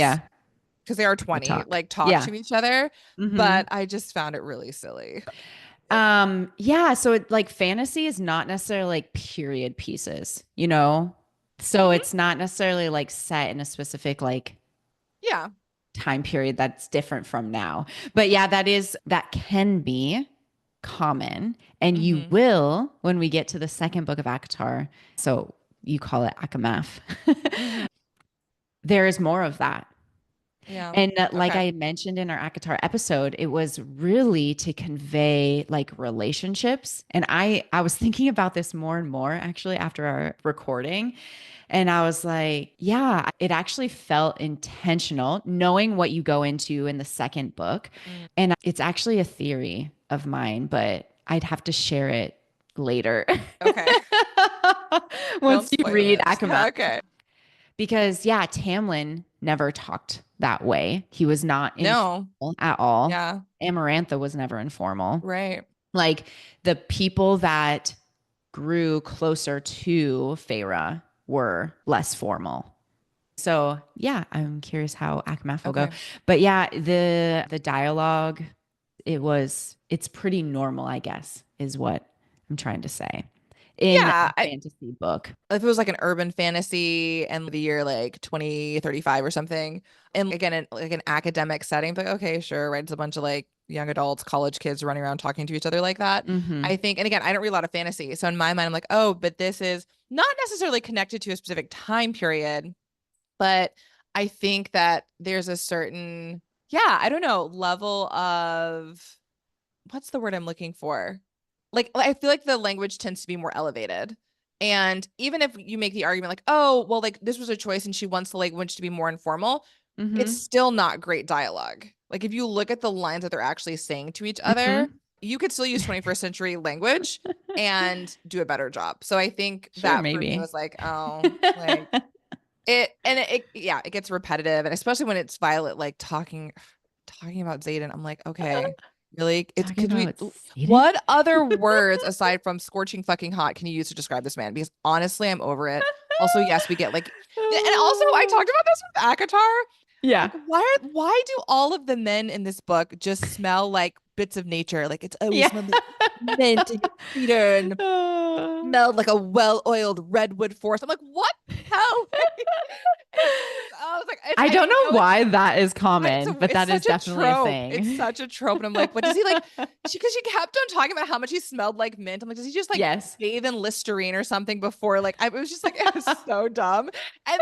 [SPEAKER 1] because they are 20, talk to each other. But I just found it really silly.
[SPEAKER 2] So it, like fantasy is not necessarily like period pieces, so it's not necessarily like set in a specific like time period that's different from now. But that can be common, and you will when we get to the second book of ACOTAR. So you call it Akamath. There is more of that.
[SPEAKER 1] Yeah.
[SPEAKER 2] And like I mentioned in our ACOTAR episode, it was really to convey like relationships. And I was thinking about this more and more actually after our recording. And I was like, yeah, it actually felt intentional knowing what you go into in the second book. And it's actually a theory of mine, but I'd have to share it later.
[SPEAKER 1] Okay.
[SPEAKER 2] Once you read Akamath. Okay. Because Tamlin never talked that way. He was not informal at all.
[SPEAKER 1] Yeah.
[SPEAKER 2] Amarantha was never informal.
[SPEAKER 1] Right.
[SPEAKER 2] Like the people that grew closer to Feyre were less formal. So I'm curious how Akamath will go. But the dialogue, it's pretty normal, I guess, is what I'm trying to say. In a fantasy book.
[SPEAKER 1] If it was like an urban fantasy and the year like 2035 or something, and again, in like an academic setting, like, okay, sure, right? It's a bunch of like young adults, college kids running around talking to each other like that. I think, and again, I don't read a lot of fantasy. So in my mind, I'm like, oh, but this is not necessarily connected to a specific time period. But I think that there's a certain, I don't know, level of, what's the word I'm looking for? Like, I feel like the language tends to be more elevated. And even if you make the argument like, oh, well, like this was a choice and she wants the language to be more informal, it's still not great dialogue. Like if you look at the lines that they're actually saying to each other, you could still use 21st century language and do a better job. So I think that for me was like, oh, like it gets repetitive. And especially when it's Violet, like talking about Xaden, I'm like, okay. Really? What other words aside from scorching fucking hot can you use to describe this man? Because honestly, I'm over it. Also, yes, we get like, and also I talked about this with ACOTAR.
[SPEAKER 2] Yeah.
[SPEAKER 1] Like, why do all of the men in this book just smell like bits of nature? Like it's always smelled like mint and cedar and smelled like a well-oiled redwood forest. I'm like, what the hell? I was like,
[SPEAKER 2] I don't know why that is common, but that is definitely a thing.
[SPEAKER 1] It's such a trope. And I'm like, what does he like? Because she kept on talking about how much he smelled like mint. I'm like, does he just like bathe in Listerine or something before? Like, it was just like, it was so dumb. And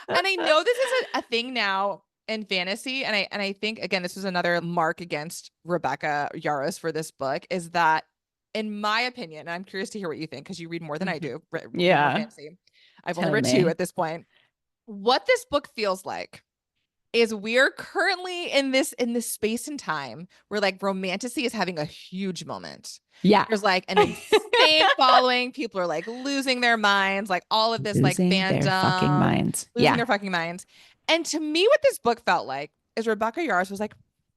[SPEAKER 1] I know this is a thing now in fantasy. And I think, again, this was another mark against Rebecca Yarros for this book, is that, in my opinion, and I'm curious to hear what you think because you read more than I do. Fantasy. I've only read 2 at this point. What this book feels like is we're currently in this space and time where like romantasy is having a huge moment.
[SPEAKER 2] Yeah.
[SPEAKER 1] There's like an insane insane following. People are like losing their minds, like all of this
[SPEAKER 2] losing
[SPEAKER 1] like fandom,
[SPEAKER 2] their fucking minds.
[SPEAKER 1] losing their fucking minds. And to me, what this book felt like is Rebecca Yarros was like,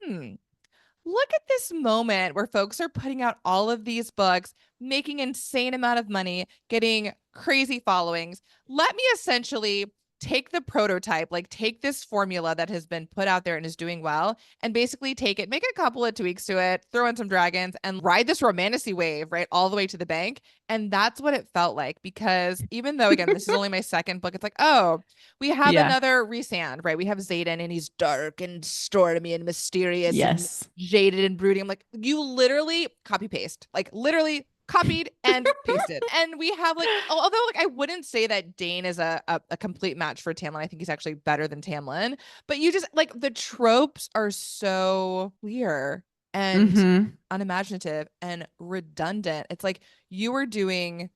[SPEAKER 1] look at this moment where folks are putting out all of these books, making insane amount of money, getting crazy followings. Let me essentially take the prototype, like take this formula that has been put out there and is doing well, and basically take it, make a couple of tweaks to it, throw in some dragons, and ride this romantasy wave, right, all the way to the bank. And that's what it felt like, because even though, again, this is only my second book, it's like, oh, we have another Rhysand, right? We have Xaden, and he's dark and stormy and mysterious and jaded and brooding. I'm like, you literally copy paste, like literally copied and pasted. And we have like, although like I wouldn't say that Dane is a complete match for Tamlin. I think he's actually better than Tamlin, but you just like the tropes are so clear and unimaginative and redundant. It's like you were doing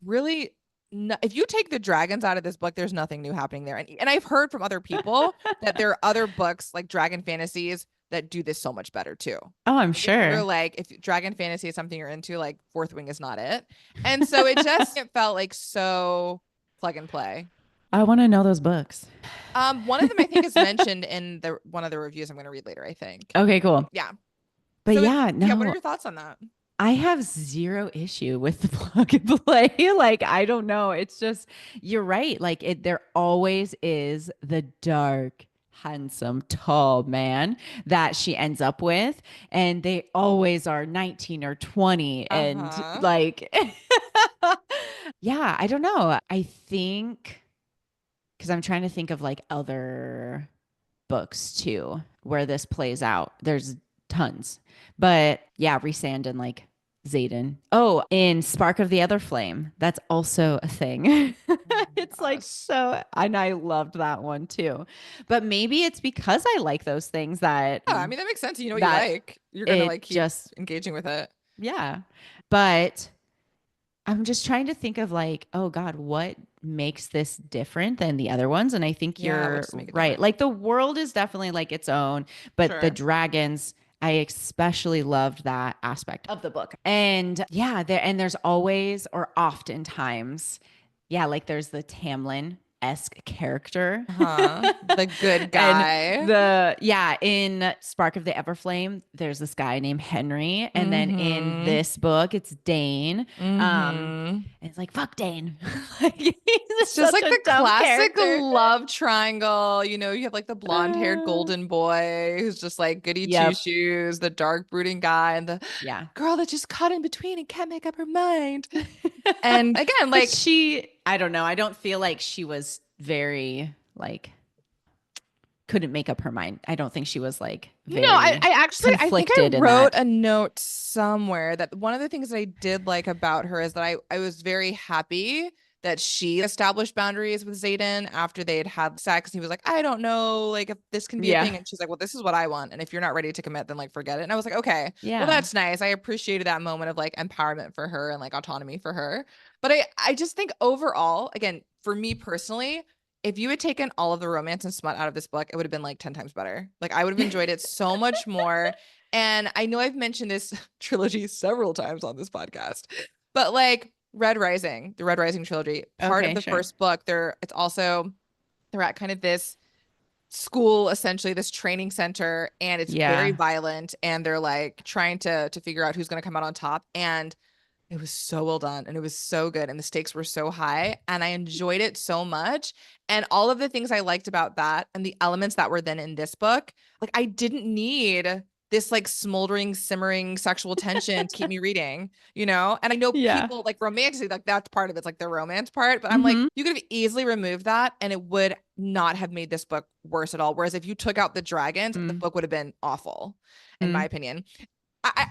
[SPEAKER 1] really if you take the dragons out of this book, there's nothing new happening there. And I've heard from other people that there are other books like dragon fantasies that do this so much better too.
[SPEAKER 2] Oh, I'm sure.
[SPEAKER 1] You're like, if dragon fantasy is something you're into, like Fourth Wing is not it. And so it felt like so plug and play.
[SPEAKER 2] I want to know those books.
[SPEAKER 1] One of them I think is mentioned in one of the reviews I'm going to read later, I think.
[SPEAKER 2] Okay, cool.
[SPEAKER 1] Yeah.
[SPEAKER 2] But so yeah, no.
[SPEAKER 1] What are your thoughts on that?
[SPEAKER 2] I have zero issue with the plug and play. Like, I don't know. It's just, you're right. Like there always is the dark, handsome, tall man that she ends up with. And they always are 19 or 20. And like, yeah, I don't know. I think, because I'm trying to think of like other books too, where this plays out. There's tons. But yeah, Rhysand and like Xaden. Oh, in Spark of the Other Flame. That's also a thing. It's like so, and I loved that one too. But maybe it's because I like those things that.
[SPEAKER 1] I mean, that makes sense. You know what you like. You're going to like keep just engaging with it.
[SPEAKER 2] Yeah. But I'm just trying to think of like, oh God, what makes this different than the other ones? And I think you're right. Like the world is definitely like its own, but the dragons, I especially loved that aspect of the book. And yeah, there's always or oftentimes, like there's the Tamlin-esque character.
[SPEAKER 1] The good guy.
[SPEAKER 2] In Spark of the Everflame, there's this guy named Henry. And then in this book, it's Dane. And it's like, fuck Dane. Like,
[SPEAKER 1] it's just like the classic love triangle. You know, you have like the blonde haired golden boy who's just like goody two shoes, the dark brooding guy, and the girl that just caught in between and can't make up her mind. And again, like
[SPEAKER 2] I don't know. I don't feel like she was very like couldn't make up her mind. I don't think she was like very
[SPEAKER 1] I think I wrote a note somewhere that one of the things that I did like about her is that I was very happy that she established boundaries with Xaden after they had sex. And he was like, I don't know, like if this can be a thing. And she's like, well, this is what I want. And if you're not ready to commit, then like forget it. And I was like, okay, well, that's nice. I appreciated that moment of like empowerment for her and like autonomy for her. But I just think overall, again, for me personally, if you had taken all of the romance and smut out of this book, it would have been like 10 times better. Like I would have enjoyed it so much more. And I know I've mentioned this trilogy several times on this podcast, but like the Red Rising trilogy, part of the first book, they're at kind of this school, essentially this training center, and it's very violent, and they're like trying to figure out who's going to come out on top. And it was so well done, and it was so good, and the stakes were so high, and I enjoyed it so much. And all of the things I liked about that and the elements that were then in this book, like I didn't need this like smoldering, simmering sexual tension to keep me reading, you know? And I know people like romantically, like that's part of it's like the romance part, but I'm like, you could have easily removed that and it would not have made this book worse at all. Whereas if you took out the dragons, the book would have been awful, in my opinion. I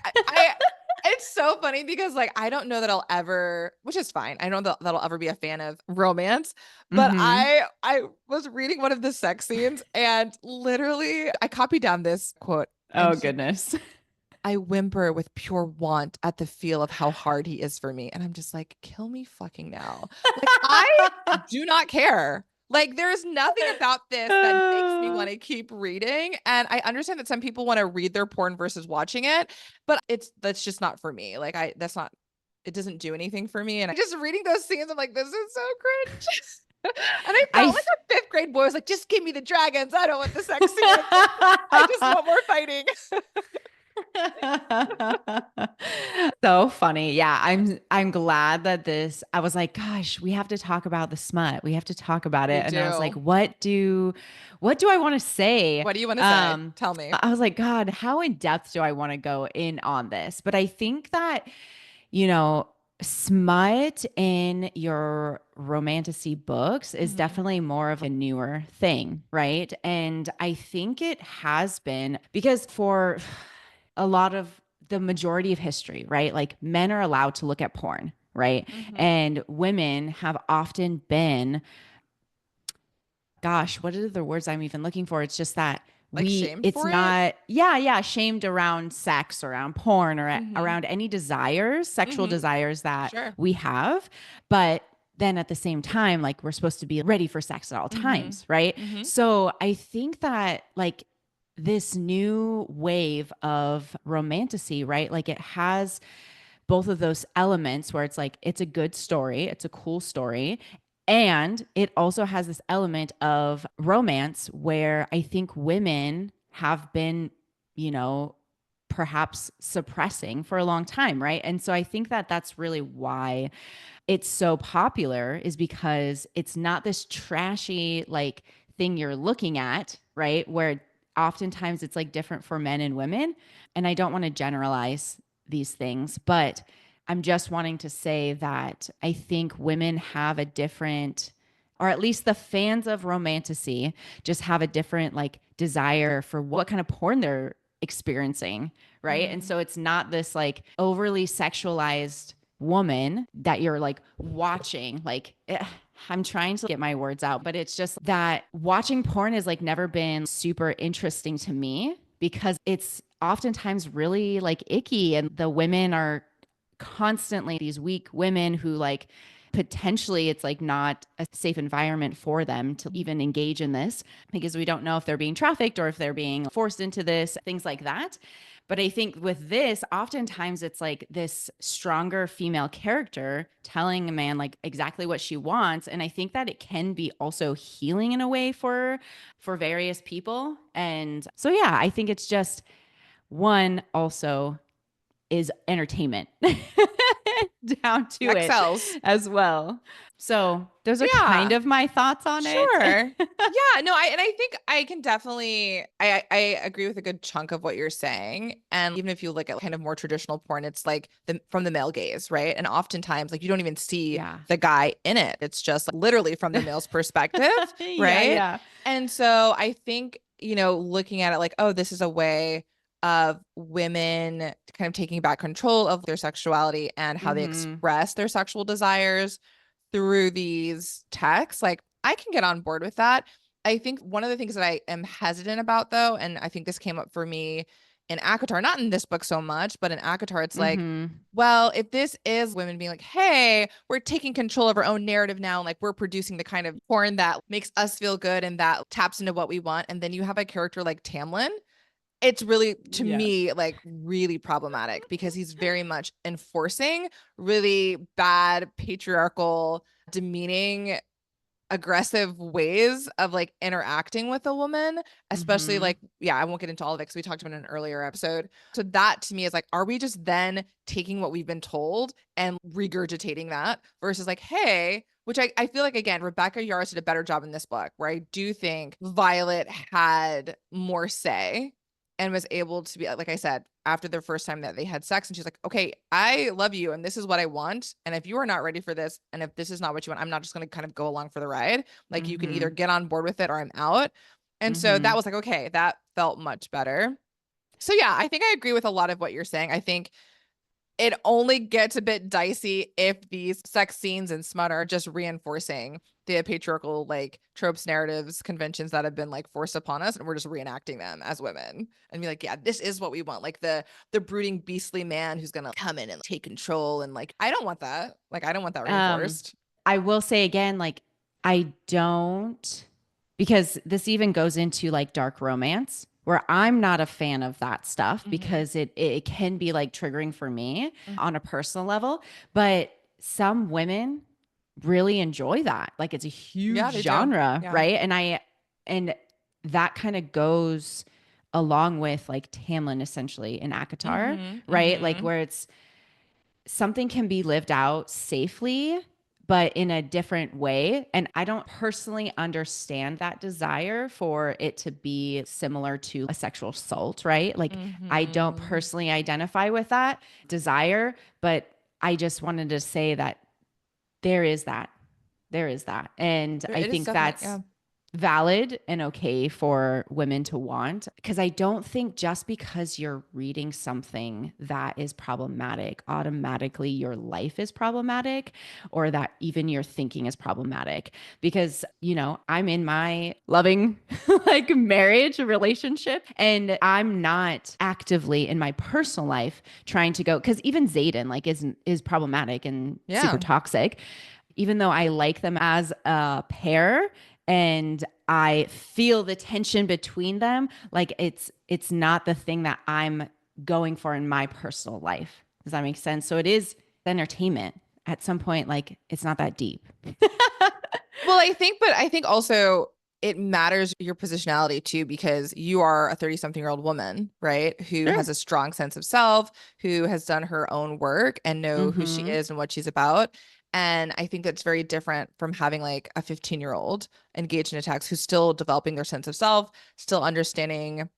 [SPEAKER 1] it's so funny because like I don't know that I'll ever, which is fine, I don't know that I'll ever be a fan of romance, but I was reading one of the sex scenes and literally I copied down this quote.
[SPEAKER 2] Oh goodness.
[SPEAKER 1] I whimper with pure want at the feel of how hard he is for me. And I'm just like, kill me fucking now. Like I do not care. Like there's nothing about this that makes me want to keep reading. And I understand that some people want to read their porn versus watching it, but that's just not for me. Like that's not it doesn't do anything for me. And just reading those scenes, I'm like, this is so cringe. And I felt like a fifth grade boy was like, just give me the dragons. I don't want the sex scene. I just want more fighting.
[SPEAKER 2] So funny. Yeah. I'm glad that I was like, gosh, we have to talk about the smut. We have to talk about it. And I was like, what do I want to say?
[SPEAKER 1] What do you want to say? Tell me.
[SPEAKER 2] I was like, God, how in depth do I want to go in on this? But I think that, smut in your romantasy books is definitely more of a newer thing, right? And I think it has been because for a lot of the majority of history, right? Like men are allowed to look at porn, right? And women have often been, gosh, what are the words I'm even looking for? It's just that shamed around sex, around porn, or around any desires, sexual desires that we have. But then at the same time, like we're supposed to be ready for sex at all times, right? So I think that like this new wave of romantasy, right? Like it has both of those elements where it's like, it's a good story, it's a cool story. And it also has this element of romance where I think women have been, perhaps suppressing for a long time, right? And so I think that that's really why it's so popular, is because it's not this trashy like thing you're looking at, right? Where oftentimes it's like different for men and women. And I don't want to generalize these things, but I'm just wanting to say that I think women have a different, or at least the fans of romantasy just have a different like desire for what kind of porn they're experiencing, right? And so it's not this like overly sexualized woman that you're like watching, like I'm trying to get my words out, but it's just that watching porn has like never been super interesting to me because it's oftentimes really like icky, and the women are constantly these weak women who like potentially it's like not a safe environment for them to even engage in this because we don't know if they're being trafficked or if they're being forced into this, things like that. But I think with this, oftentimes it's like this stronger female character telling a man like exactly what she wants. And I think that it can be also healing in a way for various people. And so, yeah, I think it's just one also is entertainment down to
[SPEAKER 1] Excels.
[SPEAKER 2] it as well. So those are kind of my thoughts on it.
[SPEAKER 1] Sure. Yeah, no, I think I can definitely, I agree with a good chunk of what you're saying. And even if you look at kind of more traditional porn, it's like from the male gaze, right? And oftentimes like you don't even see the guy in it. It's just like, literally from the male's perspective, right?
[SPEAKER 2] Yeah.
[SPEAKER 1] And so I think, looking at it like, oh, this is a way of women kind of taking back control of their sexuality and how they express their sexual desires through these texts. Like I can get on board with that. I think one of the things that I am hesitant about though, and I think this came up for me in ACOTAR, not in this book so much, but in ACOTAR, it's like, well, if this is women being like, hey, we're taking control of our own narrative now, and like we're producing the kind of porn that makes us feel good and that taps into what we want. And then you have a character like Tamlin, it's really, to me, like really problematic because he's very much enforcing really bad, patriarchal, demeaning, aggressive ways of like interacting with a woman, especially like, I won't get into all of it because we talked about it in an earlier episode. So that to me is like, are we just then taking what we've been told and regurgitating that versus like, hey, which I feel like, again, Rebecca Yarros did a better job in this book, where I do think Violet had more say and was able to be, like I said, after the first time that they had sex, and she's like, okay, I love you and this is what I want. And if you are not ready for this, and if this is not what you want, I'm not just going to kind of go along for the ride. Like you can either get on board with it or I'm out. And so that was like, okay, that felt much better. So yeah, I think I agree with a lot of what you're saying. I think it only gets a bit dicey if these sex scenes and smut are just reinforcing the patriarchal like tropes, narratives, conventions that have been like forced upon us, and we're just reenacting them as women and be like, yeah, this is what we want, like the brooding beastly man who's gonna come in and take control. And like I don't want that. Like I don't want that reinforced.
[SPEAKER 2] I will say again, like I don't, because this even goes into like dark romance, where I'm not a fan of that stuff because it can be like triggering for me on a personal level. But some women really enjoy that. Like it's a huge
[SPEAKER 1] Yeah, they do.
[SPEAKER 2] genre,
[SPEAKER 1] Yeah.
[SPEAKER 2] right? And that kind of goes along with like Tamlin essentially in Akatar, right? Like where it's something can be lived out safely, but in a different way. And I don't personally understand that desire for it to be similar to a sexual assault, right? Like, I don't personally identify with that desire, but I just wanted to say that there is that. There is that. And I
[SPEAKER 1] It is
[SPEAKER 2] think
[SPEAKER 1] definitely,
[SPEAKER 2] that's
[SPEAKER 1] yeah.
[SPEAKER 2] valid and okay for women to want, because I don't think just because you're reading something that is problematic, automatically your life is problematic, or that even your thinking is problematic. Because, you know, I'm in my loving like marriage relationship, and I'm not actively in my personal life trying to go, because even Zayden like is problematic and super
[SPEAKER 1] Yeah.
[SPEAKER 2] toxic, even though I like them as a pair and I feel the tension between them, like it's not the thing that I'm going for in my personal life. Does that make sense? So it is entertainment. At some point, like it's not that deep.
[SPEAKER 1] Well, but I think also it matters your positionality too, because you are a 30-something-year-old woman, right? Who
[SPEAKER 2] Sure.
[SPEAKER 1] has a strong sense of self, who has done her own work and know who she
[SPEAKER 2] Mm-hmm.
[SPEAKER 1] is and what she's about. And I think that's very different from having like a 15-year-old engaged in attacks who's still developing their sense of self, still understanding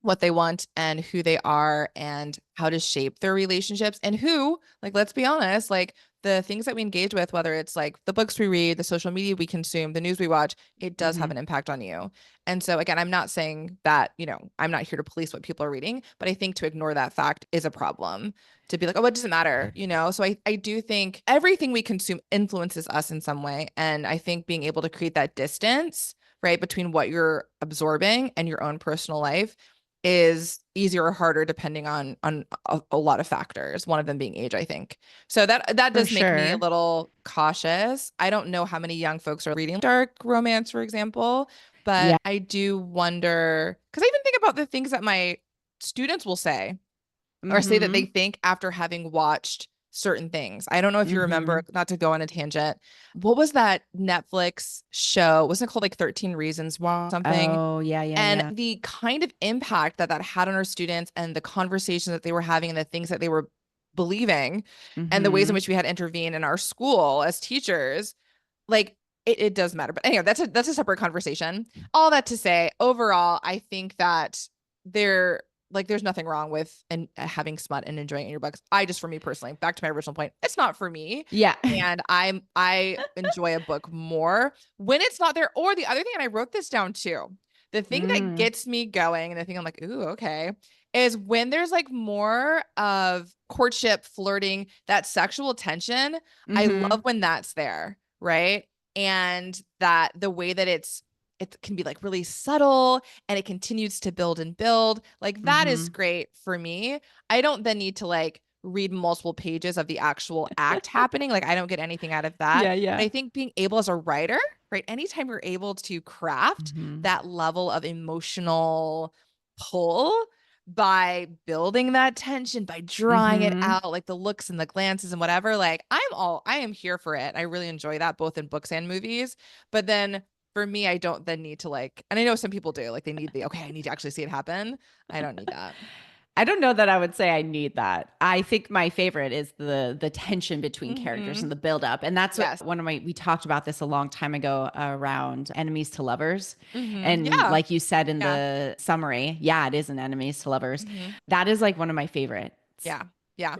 [SPEAKER 1] what they want and who they are and how to shape their relationships and who, like, let's be honest, like the things that we engage with, whether it's like the books we read, the social media we consume, the news we watch, it does
[SPEAKER 2] Mm-hmm.
[SPEAKER 1] have an impact on you. And so, again, I'm not saying that, I'm not here to police what people are reading, but I think to ignore that fact is a problem. To be like, oh, it doesn't matter, So I do think everything we consume influences us in some way. And I think being able to create that distance, right, between what you're absorbing and your own personal life is easier or harder depending on a lot of factors, one of them being age, I think. So that
[SPEAKER 2] For
[SPEAKER 1] does make me a
[SPEAKER 2] sure.
[SPEAKER 1] little cautious. I don't know how many young folks are reading dark romance, for example,
[SPEAKER 2] Yeah.
[SPEAKER 1] but I do wonder, because I even think about the things that my students will say or say that they
[SPEAKER 2] Mm-hmm.
[SPEAKER 1] think after having watched certain things. I don't know if you
[SPEAKER 2] Mm-hmm.
[SPEAKER 1] remember, not to go on a tangent. What was that Netflix show? Wasn't it called like 13 Reasons Why something?
[SPEAKER 2] Oh, yeah, yeah,
[SPEAKER 1] And
[SPEAKER 2] yeah.
[SPEAKER 1] the kind of impact that had on our students and the conversations that they were having and the things that they were believing and the ways in
[SPEAKER 2] Mm-hmm.
[SPEAKER 1] which we had intervened in our school as teachers, like it does matter. But anyway, that's a separate conversation. All that to say, overall, I think that there there's nothing wrong with and having smut and enjoying it in your books. For me personally, back to my original point, it's not for me.
[SPEAKER 2] Yeah.
[SPEAKER 1] And I enjoy a book more when it's not there. Or the other thing, and I wrote this down too, the thing that
[SPEAKER 2] Mm.
[SPEAKER 1] gets me going and the thing I'm like, ooh, okay, is when there's like more of courtship, flirting, that sexual tension. I love
[SPEAKER 2] Mm-hmm.
[SPEAKER 1] when that's there, right? And that the way that it can be like really subtle and it continues to build and build. Like that is
[SPEAKER 2] Mm-hmm.
[SPEAKER 1] great for me. I don't then need to like read multiple pages of the actual act happening. Like I don't get anything out of that.
[SPEAKER 2] Yeah,
[SPEAKER 1] But
[SPEAKER 2] yeah.
[SPEAKER 1] I think being able as a writer, right? Anytime you're able to craft
[SPEAKER 2] Mm-hmm.
[SPEAKER 1] that level of emotional pull by building that tension, by drawing it
[SPEAKER 2] Mm-hmm.
[SPEAKER 1] out, like the looks and the glances and whatever, like I am here for it. I really enjoy that both in books and movies. But then for me, I don't then need to like, and I know some people do, like they need okay, I need to actually see it happen. I don't need that.
[SPEAKER 2] I don't know that I would say I need that. I think my favorite is the tension between characters and
[SPEAKER 1] Hmm.
[SPEAKER 2] the buildup. And that's what
[SPEAKER 1] Yes.
[SPEAKER 2] one of my we talked about this a long time ago around enemies to lovers.
[SPEAKER 1] Hmm.
[SPEAKER 2] And
[SPEAKER 1] Yeah.
[SPEAKER 2] like you said in
[SPEAKER 1] Yeah.
[SPEAKER 2] the summary, yeah, it is an enemies to lovers.
[SPEAKER 1] Hmm.
[SPEAKER 2] That is like one of my favorites.
[SPEAKER 1] Yeah. Yeah.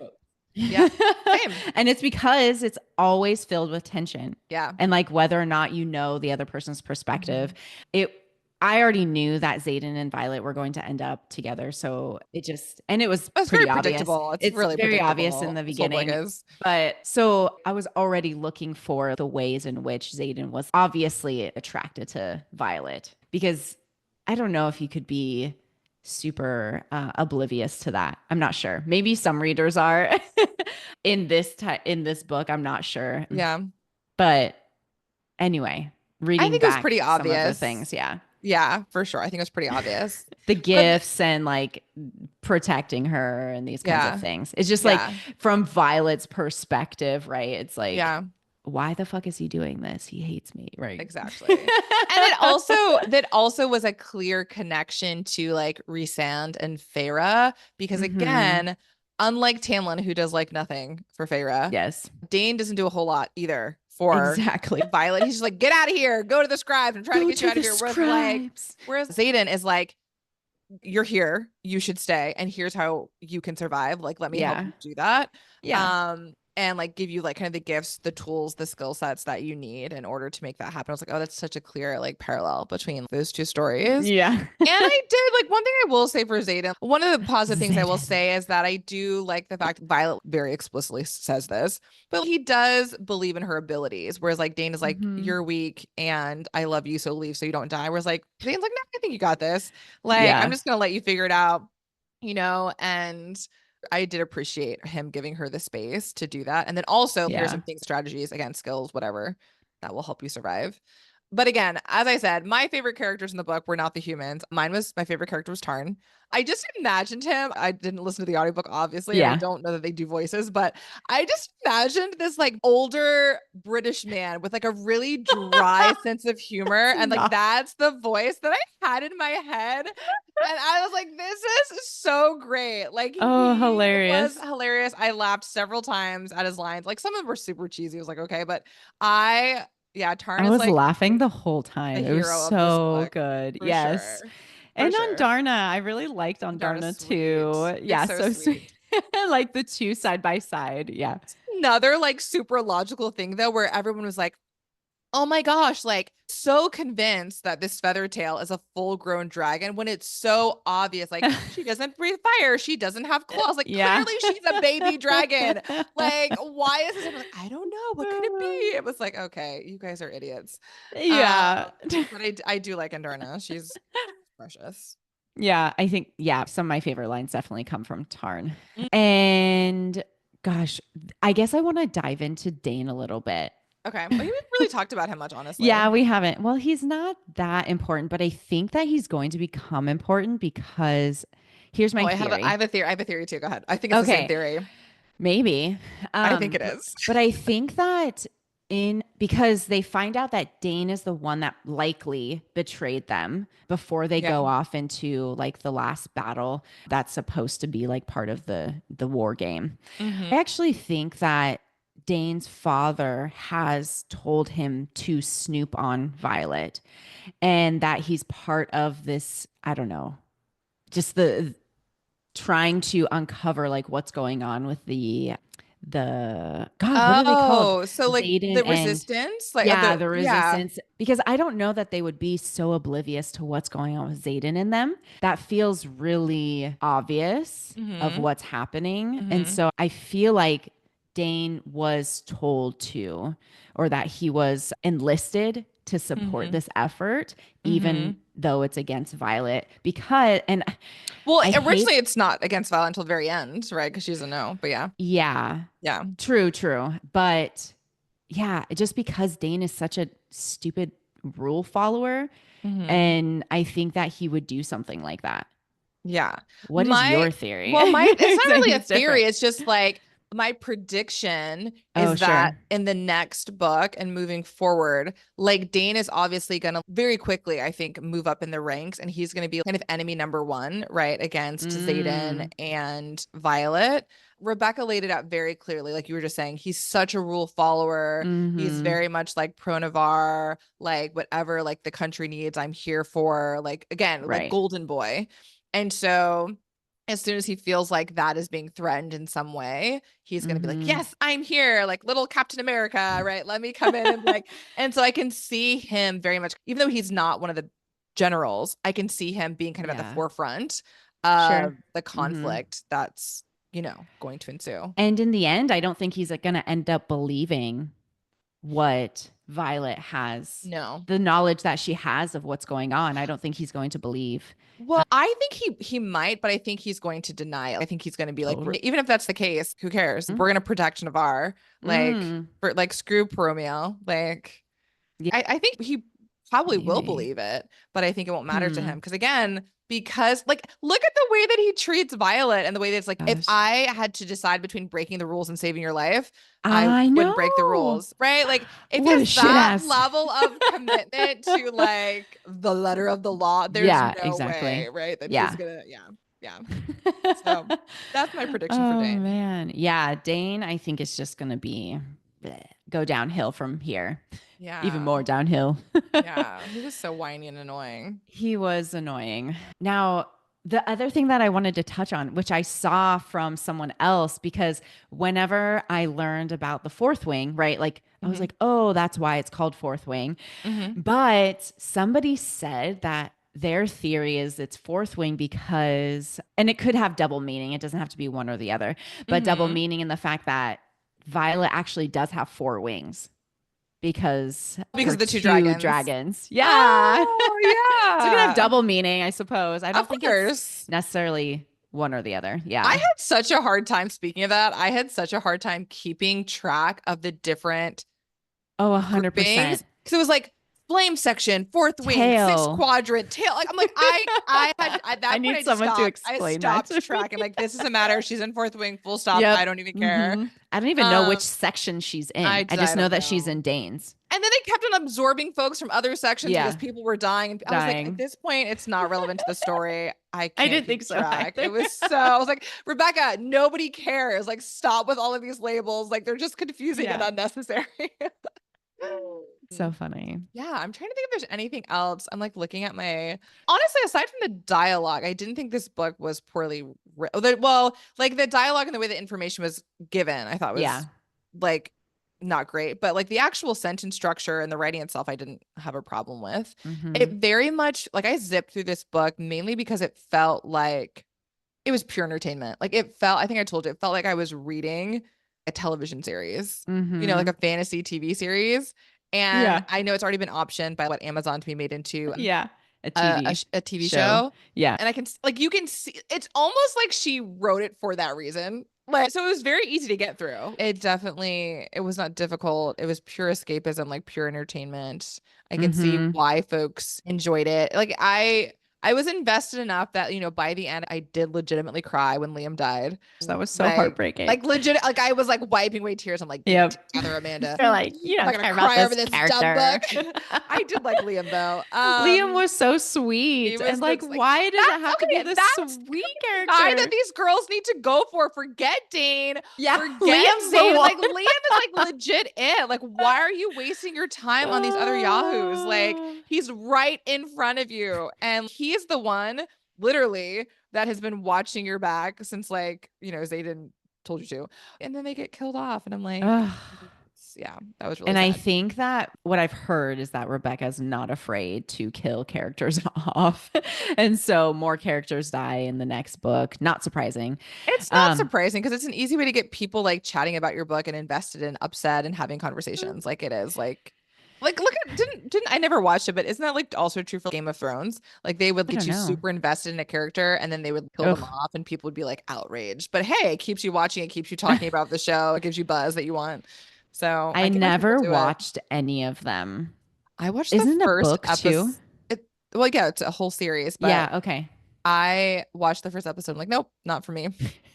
[SPEAKER 1] Yeah. Same.
[SPEAKER 2] And it's because it's always filled with tension.
[SPEAKER 1] Yeah.
[SPEAKER 2] And like whether or not you know the other person's perspective,
[SPEAKER 1] Hmm.
[SPEAKER 2] it I already knew that Xaden and Violet were going to end up together. So and it was
[SPEAKER 1] It's very
[SPEAKER 2] pretty obvious.
[SPEAKER 1] predictable. It's
[SPEAKER 2] It's
[SPEAKER 1] really
[SPEAKER 2] very obvious in
[SPEAKER 1] predictable.
[SPEAKER 2] the
[SPEAKER 1] This whole book
[SPEAKER 2] beginning.
[SPEAKER 1] is.
[SPEAKER 2] But so I was already looking for the ways in which Xaden was obviously attracted to Violet, because I don't know if you could be super oblivious to that. I'm not sure. Maybe some readers are in this book. I'm not sure.
[SPEAKER 1] Yeah.
[SPEAKER 2] But anyway,
[SPEAKER 1] I
[SPEAKER 2] reading
[SPEAKER 1] think it was
[SPEAKER 2] back
[SPEAKER 1] pretty
[SPEAKER 2] some of the
[SPEAKER 1] obvious.
[SPEAKER 2] things, yeah.
[SPEAKER 1] Yeah, for sure. I think it was pretty obvious.
[SPEAKER 2] The gifts and like protecting her and these kinds of things. It's just like from Violet's perspective, right? It's like, why the fuck is he doing this? He hates me, right?
[SPEAKER 1] Exactly. And that also was a clear connection to like Rhysand and Feyre, because again, unlike Tamlin, who does like nothing for Feyre,
[SPEAKER 2] yes,
[SPEAKER 1] Dane doesn't do a whole lot either for Violet. He's just like, get out of here, go to the scribes, I'm trying to get you out of here. Whereas Xaden is like, you're here, you should stay, and here's how you can survive. Like, let me help you do that. And like give you like kind of the gifts, the tools, the skill sets that you need in order to make that happen. I was like, oh, that's such a clear like parallel between those two stories.
[SPEAKER 2] Yeah.
[SPEAKER 1] And I did like, one thing I will say for Xaden, one of the positive things I will say is that I do like the fact Violet very explicitly says this, but he does believe in her abilities. Whereas like Dane is like, you're weak and I love you, so leave so you don't die. Whereas like Zane's like, no, I think you got this. Like, I'm just gonna let you figure it out, and I did appreciate him giving her the space to do that. And then also here's some things, strategies, again, skills, whatever, that will help you survive. But again, as I said, my favorite characters in the book were not the humans. My favorite character was Tarn. I just imagined him. I didn't listen to the audiobook, obviously. I don't know that they do voices, but I just imagined this like older British man with like a really dry sense of humor. And like, that's the voice that I had in my head. And I was like, this is so great. Like,
[SPEAKER 2] hilarious.
[SPEAKER 1] Was hilarious. I laughed several times at his lines. Like, some of them were super cheesy. I was like, okay, but Tarn
[SPEAKER 2] I was
[SPEAKER 1] like
[SPEAKER 2] laughing the whole time. It was so good. Yes.
[SPEAKER 1] Sure.
[SPEAKER 2] And Darna, I really liked Darna too. Yeah, so sweet. Like the two side by side. Yeah.
[SPEAKER 1] Another like super logical thing though, where everyone was like, oh my gosh, like so convinced that this Feathertail is a full-grown dragon when it's so obvious. Like, she doesn't breathe fire, she doesn't have claws. Like, clearly she's a baby dragon. Like, why is this? Like, I don't know. What could it be? It was like, okay, you guys are idiots.
[SPEAKER 2] Yeah.
[SPEAKER 1] But I do like Andarna. She's precious.
[SPEAKER 2] Yeah, I think, some of my favorite lines definitely come from Tarn. And gosh, I guess I want to dive into Dane a little bit.
[SPEAKER 1] Okay. Well, we haven't really talked about him much, honestly.
[SPEAKER 2] Yeah, we haven't. Well, he's not that important, but I think that he's going to become important because here's my theory.
[SPEAKER 1] I have a theory too. Go ahead. I think it's the same theory.
[SPEAKER 2] Maybe.
[SPEAKER 1] I think it is.
[SPEAKER 2] But I think that because they find out that Dane is the one that likely betrayed them before they go off into like the last battle that's supposed to be like part of the war game. I actually think that Dane's father has told him to snoop on Violet and that he's part of this, I don't know, just the trying to uncover like what's going on with the what are they called?
[SPEAKER 1] So like Xaden the resistance? Like
[SPEAKER 2] the resistance. Because I don't know that they would be so oblivious to what's going on with Xaden in them. That feels really obvious of what's happening. And so I feel like Dane was told to, or that he was enlisted to support this effort, even though it's against Violet.
[SPEAKER 1] Originally it's not against Violet until the very end, right? Because she doesn't know, but
[SPEAKER 2] yeah, true. But just because Dane is such a stupid rule follower, and I think that he would do something like that.
[SPEAKER 1] Yeah.
[SPEAKER 2] What is your theory?
[SPEAKER 1] Well, it's not really a theory. It's just like, my prediction is that in the next book and moving forward, like Dane is obviously going to very quickly, I think, move up in the ranks, and he's going to be kind of enemy number one, right, against Xaden and Violet. Rebecca laid it out very clearly, like you were just saying. He's such a rule follower. He's very much like pro-Navarre, like whatever like the country needs, I'm here for. Like, again, like golden boy. And so as soon as he feels like that is being threatened in some way, he's going to be like, yes, I'm here. Like little Captain America, right? Let me come in and like, and so I can see him very much, even though he's not one of the generals, I can see him being kind of at the forefront of the conflict that's, going to ensue.
[SPEAKER 2] And in the end, I don't think he's going to end up believing what Violet has.
[SPEAKER 1] No.
[SPEAKER 2] The knowledge that she has of what's going on. I don't think he's going to believe.
[SPEAKER 1] Well, I think he might, but I think he's going to deny it. I think he's going to be like, even if that's the case, who cares? We're going to protect Navarre. Like, screw Romeo. Like, I think he probably will believe it, but I think it won't matter to him. Because like, look at the way that he treats Violet and the way that it's like, if I had to decide between breaking the rules and saving your life, I would break the rules, right? Like, if he has that level of commitment to like the letter of the law, there's no way, right? That he's gonna, So that's my prediction for Dane.
[SPEAKER 2] Oh man. Yeah. Dane, I think is just gonna be go downhill from here. Yeah. Even more downhill.
[SPEAKER 1] Yeah. He was so whiny and annoying.
[SPEAKER 2] He was annoying. Now, the other thing that I wanted to touch on, which I saw from someone else, because whenever I learned about the fourth wing, right? Like I was like, oh, that's why it's called fourth wing. But somebody said that their theory is it's fourth wing because, and it could have double meaning. It doesn't have to be one or the other, but double meaning in the fact that Violet actually does have 4 wings. Because
[SPEAKER 1] of the two
[SPEAKER 2] dragons. Yeah.
[SPEAKER 1] Oh, yeah.
[SPEAKER 2] So you're gonna have double meaning, I suppose. I don't think it's necessarily one or the other. Yeah.
[SPEAKER 1] I had such a hard time, speaking of that, I had such a hard time keeping track of the different
[SPEAKER 2] 100%.
[SPEAKER 1] Because it was like flame section, fourth wing, sixth quadrant, tail. Like I'm like, I had at that point
[SPEAKER 2] need someone to explain that.
[SPEAKER 1] I stopped tracking. Like, this doesn't matter. She's in fourth wing, full stop. Yep. I don't even care.
[SPEAKER 2] I don't even know which section she's in. I just know that she's in Dane's.
[SPEAKER 1] And then they kept on absorbing folks from other sections because people were dying. And I was like, at this point, it's not relevant to the story. I didn't think so. It was so, I was like, Rebecca, nobody cares. Like, stop with all of these labels. Like, they're just confusing and unnecessary.
[SPEAKER 2] So funny.
[SPEAKER 1] Yeah, I'm trying to think if there's anything else. I'm like looking at honestly, aside from the dialogue, I didn't think this book was poorly well, like the dialogue and the way the information was given, I thought was like not great, but like the actual sentence structure and the writing itself, I didn't have a problem with. It very much, like, I zipped through this book mainly because it felt like it was pure entertainment. Like, I think I told you, it felt like I was reading a television series, you know, like a fantasy TV series. And I know it's already been optioned by Amazon to be made into
[SPEAKER 2] a
[SPEAKER 1] TV show.
[SPEAKER 2] Yeah.
[SPEAKER 1] And I can, like, you can see, it's almost like she wrote it for that reason. Like, so it was very easy to get through. It was not difficult. It was pure escapism, like pure entertainment. I can see why folks enjoyed it. Like, I was invested enough that, you know, by the end, I did legitimately cry when Liam died.
[SPEAKER 2] That was so heartbreaking.
[SPEAKER 1] Like, legit, like, I was like wiping away tears. I'm like, together, Amanda.
[SPEAKER 2] You're like, you don't care about this over this dumb book.
[SPEAKER 1] I did like Liam though.
[SPEAKER 2] Liam was so sweet, and like, why does it have to be this sweet character?
[SPEAKER 1] Guy that these girls need to go for. Forget Dane.
[SPEAKER 2] Yeah,
[SPEAKER 1] Liam's Dane. Like, Liam is like legit it. Like, why are you wasting your time on these other yahoos? Like, he's right in front of you, and he is the one literally that has been watching your back since, like, you know, Xaden told you to, and then they get killed off, and I'm like, yeah, that was really sad.
[SPEAKER 2] I think that what I've heard is that Rebecca's not afraid to kill characters off, and so more characters die in the next book. Not surprising.
[SPEAKER 1] It's not surprising, because it's an easy way to get people like chatting about your book and invested and upset and having conversations. Like, it is like look at didn't I never watched it, but isn't that like also true for Game of Thrones? Like, they would get you super invested in a character, and then they would kill them off, and people would be like outraged. But hey, it keeps you watching, it keeps you talking about the show, it gives you buzz that you want. So
[SPEAKER 2] I never watched any of them.
[SPEAKER 1] I watched the first episode. Well, yeah, it's a whole series. But
[SPEAKER 2] yeah, okay.
[SPEAKER 1] I watched the first episode. I'm like, nope, not for me.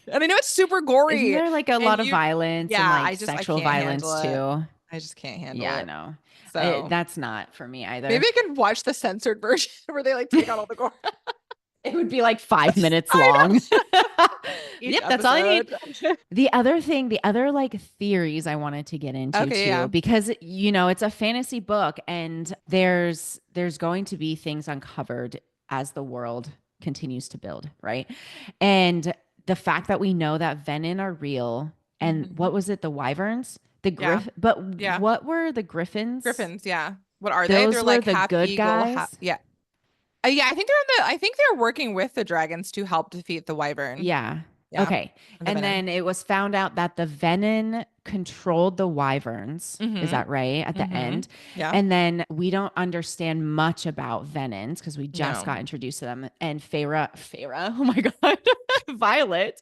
[SPEAKER 1] And I know it's super gory.
[SPEAKER 2] Isn't there like a lot of violence and like sexual violence too?
[SPEAKER 1] I just can't handle it.
[SPEAKER 2] Yeah, no. So that's not for me either.
[SPEAKER 1] Maybe I can watch the censored version where they like take out all the gore.
[SPEAKER 2] It would be like 5 minutes long. Yep, that's all I need. The other like theories I wanted to get into too, because, you know, it's a fantasy book, and there's going to be things uncovered as the world continues to build, right? And the fact that we know that venin are real, and what was it, the wyverns? What were the griffins?
[SPEAKER 1] Griffins, yeah. What are they? They're like
[SPEAKER 2] the good guys.
[SPEAKER 1] Yeah, I think they're working with the dragons to help defeat the wyvern.
[SPEAKER 2] Yeah. Okay. And then it was found out that the venin controlled the wyverns. Is that right? At the end.
[SPEAKER 1] Yeah.
[SPEAKER 2] And then we don't understand much about venins because we just got introduced to them. And Feyre, oh my God, Violet.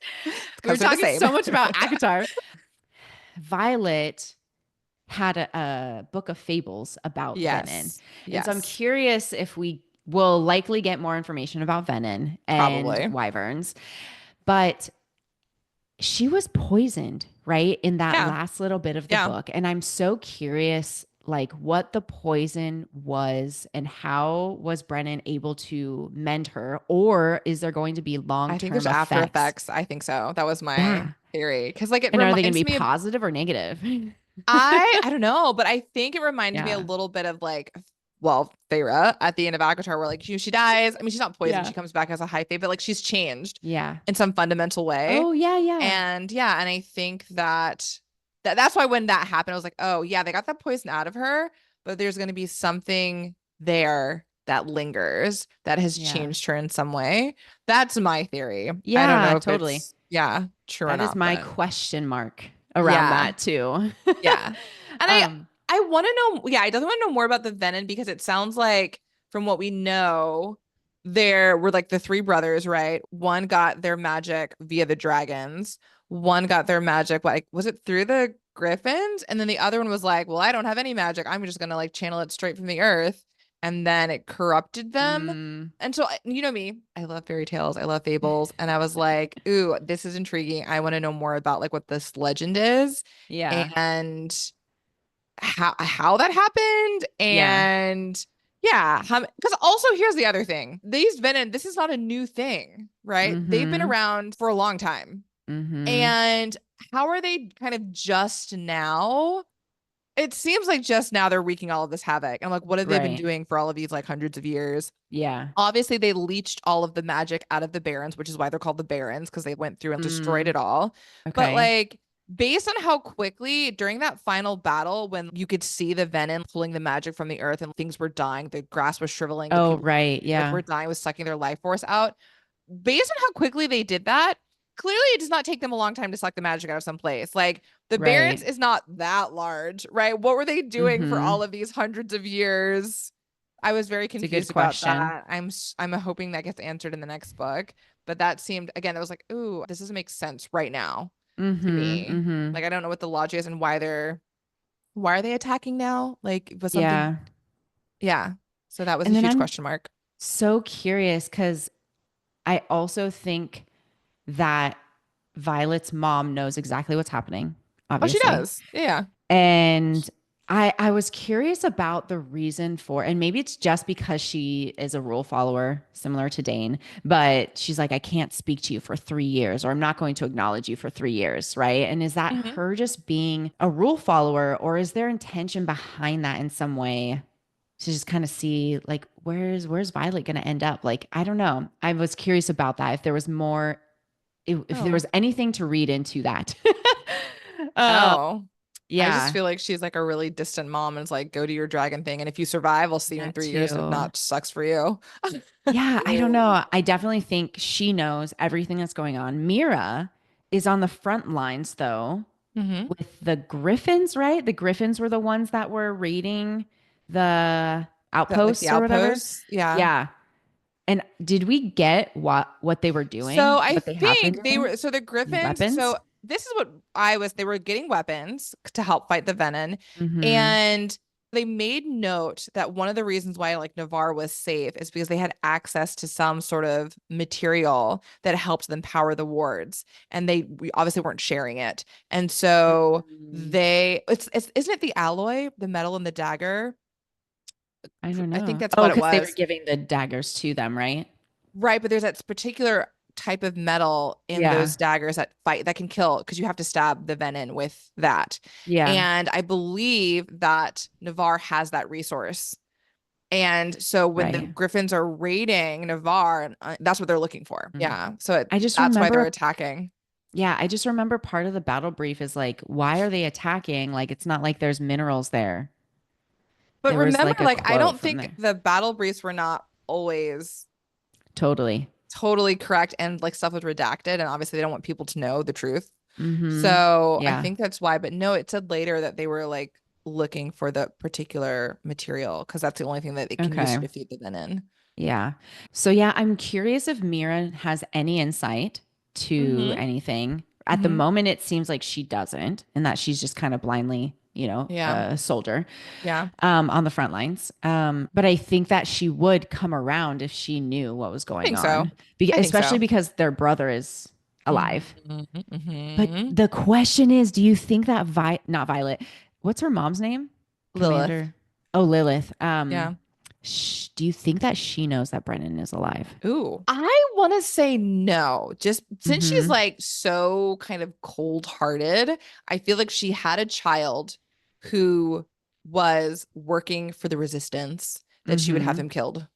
[SPEAKER 2] We're talking so much about Akatar. Violet had a book of fables about venom.
[SPEAKER 1] Yes.
[SPEAKER 2] And so I'm
[SPEAKER 1] Yes.
[SPEAKER 2] curious if we will likely get more information about venom and
[SPEAKER 1] Probably.
[SPEAKER 2] wyverns. But she was poisoned, right? In that
[SPEAKER 1] Yeah.
[SPEAKER 2] last little bit of the
[SPEAKER 1] Yeah.
[SPEAKER 2] book. And I'm so curious, like, what the poison was and how was Brennan able to mend her? Or is there going to be
[SPEAKER 1] I think there's
[SPEAKER 2] long-term
[SPEAKER 1] after
[SPEAKER 2] effects?
[SPEAKER 1] effects. I think so. That was my
[SPEAKER 2] Yeah.
[SPEAKER 1] theory. Because like it
[SPEAKER 2] And are they going to
[SPEAKER 1] reminds
[SPEAKER 2] be
[SPEAKER 1] me of
[SPEAKER 2] positive or negative?
[SPEAKER 1] I don't know, but I think it reminded me a
[SPEAKER 2] Yeah.
[SPEAKER 1] little bit of like, well, Feyre at the end of Avatar, where like she dies. I mean, she's not poisoned.
[SPEAKER 2] Yeah.
[SPEAKER 1] She comes back as a high fae, but like she's changed
[SPEAKER 2] Yeah.
[SPEAKER 1] in some fundamental way.
[SPEAKER 2] Oh, yeah, yeah.
[SPEAKER 1] And yeah, and I think that's why when that happened, I was like, oh yeah, they got that poison out of her, but there's going to be something there that lingers that has
[SPEAKER 2] Yeah.
[SPEAKER 1] changed her in some way. That's my theory. I don't
[SPEAKER 2] Yeah,
[SPEAKER 1] know if
[SPEAKER 2] totally.
[SPEAKER 1] it's yeah, true or
[SPEAKER 2] That is
[SPEAKER 1] not,
[SPEAKER 2] my
[SPEAKER 1] but
[SPEAKER 2] question mark around
[SPEAKER 1] yeah.
[SPEAKER 2] that too.
[SPEAKER 1] Yeah. And
[SPEAKER 2] Um,
[SPEAKER 1] I want to know, yeah, I definitely want to know more about the Venom because it sounds like from what we know, there were like the three brothers, right? One got their magic via the dragons. One got their magic, like, was it through the griffins? And then the other one was like, well, I don't have any magic. I'm just gonna like channel it straight from the earth. And then it corrupted them.
[SPEAKER 2] mm,
[SPEAKER 1] And so, you know me, I love fairy tales, I love fables. And I was like, ooh, this is intriguing. I want to know more about like what this legend is
[SPEAKER 2] yeah.
[SPEAKER 1] and how that happened
[SPEAKER 2] Yeah.
[SPEAKER 1] and yeah, because also here's the other thing. These venom, this is not a new thing, right? They've been
[SPEAKER 2] Mm-hmm.
[SPEAKER 1] around for a long time.
[SPEAKER 2] Mm-hmm.
[SPEAKER 1] And how are they kind of just now? It seems like just now they're wreaking all of this havoc. And like, what have they been
[SPEAKER 2] Right.
[SPEAKER 1] doing for all of these like hundreds of years?
[SPEAKER 2] Yeah.
[SPEAKER 1] Obviously, they leached all of the magic out of the barons, which is why they're called the barons, because they went through and destroyed
[SPEAKER 2] Mm,
[SPEAKER 1] it all. But
[SPEAKER 2] okay.
[SPEAKER 1] like, based on how quickly during that final battle, when you could see the venom pulling the magic from the earth and things were dying, the grass was shriveling, the
[SPEAKER 2] Oh,
[SPEAKER 1] people
[SPEAKER 2] right.
[SPEAKER 1] like
[SPEAKER 2] Yeah.
[SPEAKER 1] were dying, was sucking their life force out. Based on how quickly they did that, clearly it does not take them a long time to suck the magic out of some place. Like the barons
[SPEAKER 2] Right.
[SPEAKER 1] is not that large, right? What were they doing for
[SPEAKER 2] Mm-hmm.
[SPEAKER 1] all of these hundreds of years? I was very
[SPEAKER 2] It's a good
[SPEAKER 1] confused about
[SPEAKER 2] question.
[SPEAKER 1] that. I'm hoping that gets answered in the next book, but that seemed again, I was like, ooh, this doesn't make sense right now to
[SPEAKER 2] Mm-hmm.
[SPEAKER 1] me.
[SPEAKER 2] Mm-hmm.
[SPEAKER 1] Like I don't know what the logic is and why are they attacking now? Like was something
[SPEAKER 2] Yeah.
[SPEAKER 1] yeah. So that was a
[SPEAKER 2] And then
[SPEAKER 1] huge
[SPEAKER 2] I'm
[SPEAKER 1] question mark.
[SPEAKER 2] so curious because I also think that Violet's mom knows exactly what's happening,
[SPEAKER 1] Oh, she
[SPEAKER 2] obviously.
[SPEAKER 1] does. Yeah.
[SPEAKER 2] And I was curious about the reason for, and maybe it's just because she is a rule follower, similar to Dane, but she's like, I can't speak to you for 3 years, or I'm not going to acknowledge you for 3 years, right? And is that
[SPEAKER 1] Mhm.
[SPEAKER 2] her just being a rule follower, or is there intention behind that in some way to just kind of see like where's Violet going to end up? Like, I don't know. I was curious about that. If there was more, if there
[SPEAKER 1] Oh.
[SPEAKER 2] was anything to read into that. uh,
[SPEAKER 1] Oh. I just
[SPEAKER 2] yeah.
[SPEAKER 1] feel like she's like a really distant mom and it's like, go do your dragon thing. And if you survive, I'll see you in
[SPEAKER 2] That
[SPEAKER 1] 3 years. And if
[SPEAKER 2] too.
[SPEAKER 1] not, sucks for you.
[SPEAKER 2] Yeah, I don't know. I definitely think she knows everything that's going on. Mira is on the front lines though
[SPEAKER 1] hmm
[SPEAKER 2] with the Griffins, right? The Griffins were the ones that were raiding the
[SPEAKER 1] That like the
[SPEAKER 2] outposts or whatever.
[SPEAKER 1] outposts. Yeah.
[SPEAKER 2] Yeah. And did we get what they were
[SPEAKER 1] So
[SPEAKER 2] doing?
[SPEAKER 1] I
[SPEAKER 2] What they have been
[SPEAKER 1] think
[SPEAKER 2] doing?
[SPEAKER 1] so the Griffins,
[SPEAKER 2] Weapons?
[SPEAKER 1] so this is what they were getting weapons to help fight the Venom.
[SPEAKER 2] Mm-hmm.
[SPEAKER 1] And they made note that one of the reasons why like Navarre was safe is because they had access to some sort of material that helped them power the wards. And we obviously weren't sharing it. And so
[SPEAKER 2] Mm,
[SPEAKER 1] it's isn't it the alloy, the metal in the dagger?
[SPEAKER 2] I don't
[SPEAKER 1] I think
[SPEAKER 2] know.
[SPEAKER 1] that's
[SPEAKER 2] Oh,
[SPEAKER 1] what it
[SPEAKER 2] because they were
[SPEAKER 1] was.
[SPEAKER 2] giving the daggers to them, right?
[SPEAKER 1] Right, but there's that particular type of metal in
[SPEAKER 2] Yeah.
[SPEAKER 1] those daggers that fight that can kill because you have to stab the venom with that.
[SPEAKER 2] Yeah.
[SPEAKER 1] And I believe that Navarre has that resource. And so when the
[SPEAKER 2] Right.
[SPEAKER 1] Griffins are raiding Navarre, that's what they're looking for.
[SPEAKER 2] Mm.
[SPEAKER 1] Yeah. So
[SPEAKER 2] I just
[SPEAKER 1] that's why they're
[SPEAKER 2] remember,
[SPEAKER 1] attacking.
[SPEAKER 2] yeah, I just remember part of the battle brief is like, why are they attacking? Like, it's not like there's minerals there.
[SPEAKER 1] But
[SPEAKER 2] There was
[SPEAKER 1] remember,
[SPEAKER 2] like a
[SPEAKER 1] like, I
[SPEAKER 2] quote
[SPEAKER 1] don't
[SPEAKER 2] from
[SPEAKER 1] think
[SPEAKER 2] there.
[SPEAKER 1] the battle briefs were not always
[SPEAKER 2] Totally.
[SPEAKER 1] totally correct and like stuff was redacted. And obviously, they don't want people to know the truth.
[SPEAKER 2] Mm-hmm.
[SPEAKER 1] So I
[SPEAKER 2] Yeah.
[SPEAKER 1] think that's why. But no, it said later that they were like looking for the particular material because that's the only thing that they can use to
[SPEAKER 2] Okay.
[SPEAKER 1] defeat the venom.
[SPEAKER 2] Yeah. So yeah, I'm curious if Mira has any insight to
[SPEAKER 1] Mm-hmm.
[SPEAKER 2] anything. At the
[SPEAKER 1] Mm-hmm.
[SPEAKER 2] moment, it seems like she doesn't, and that she's just kind of blindly, a soldier
[SPEAKER 1] Yeah.
[SPEAKER 2] on the front lines. But I think that she would come around if she knew what was
[SPEAKER 1] I
[SPEAKER 2] going
[SPEAKER 1] think so.
[SPEAKER 2] on,
[SPEAKER 1] I think
[SPEAKER 2] especially
[SPEAKER 1] so.
[SPEAKER 2] because their brother is alive. But
[SPEAKER 1] Mm-hmm.
[SPEAKER 2] the question is, do you think that not Violet, what's her mom's name?
[SPEAKER 1] Lilith.
[SPEAKER 2] Commander. Oh, Lilith.
[SPEAKER 1] Yeah.
[SPEAKER 2] Do you think that she knows that Brennan is alive?
[SPEAKER 1] Ooh, I want to say no. Just since she's
[SPEAKER 2] Mm-hmm.
[SPEAKER 1] like so kind of cold-hearted, I feel like she had a child who was working for the resistance that she would have
[SPEAKER 2] Mm-hmm.
[SPEAKER 1] him killed.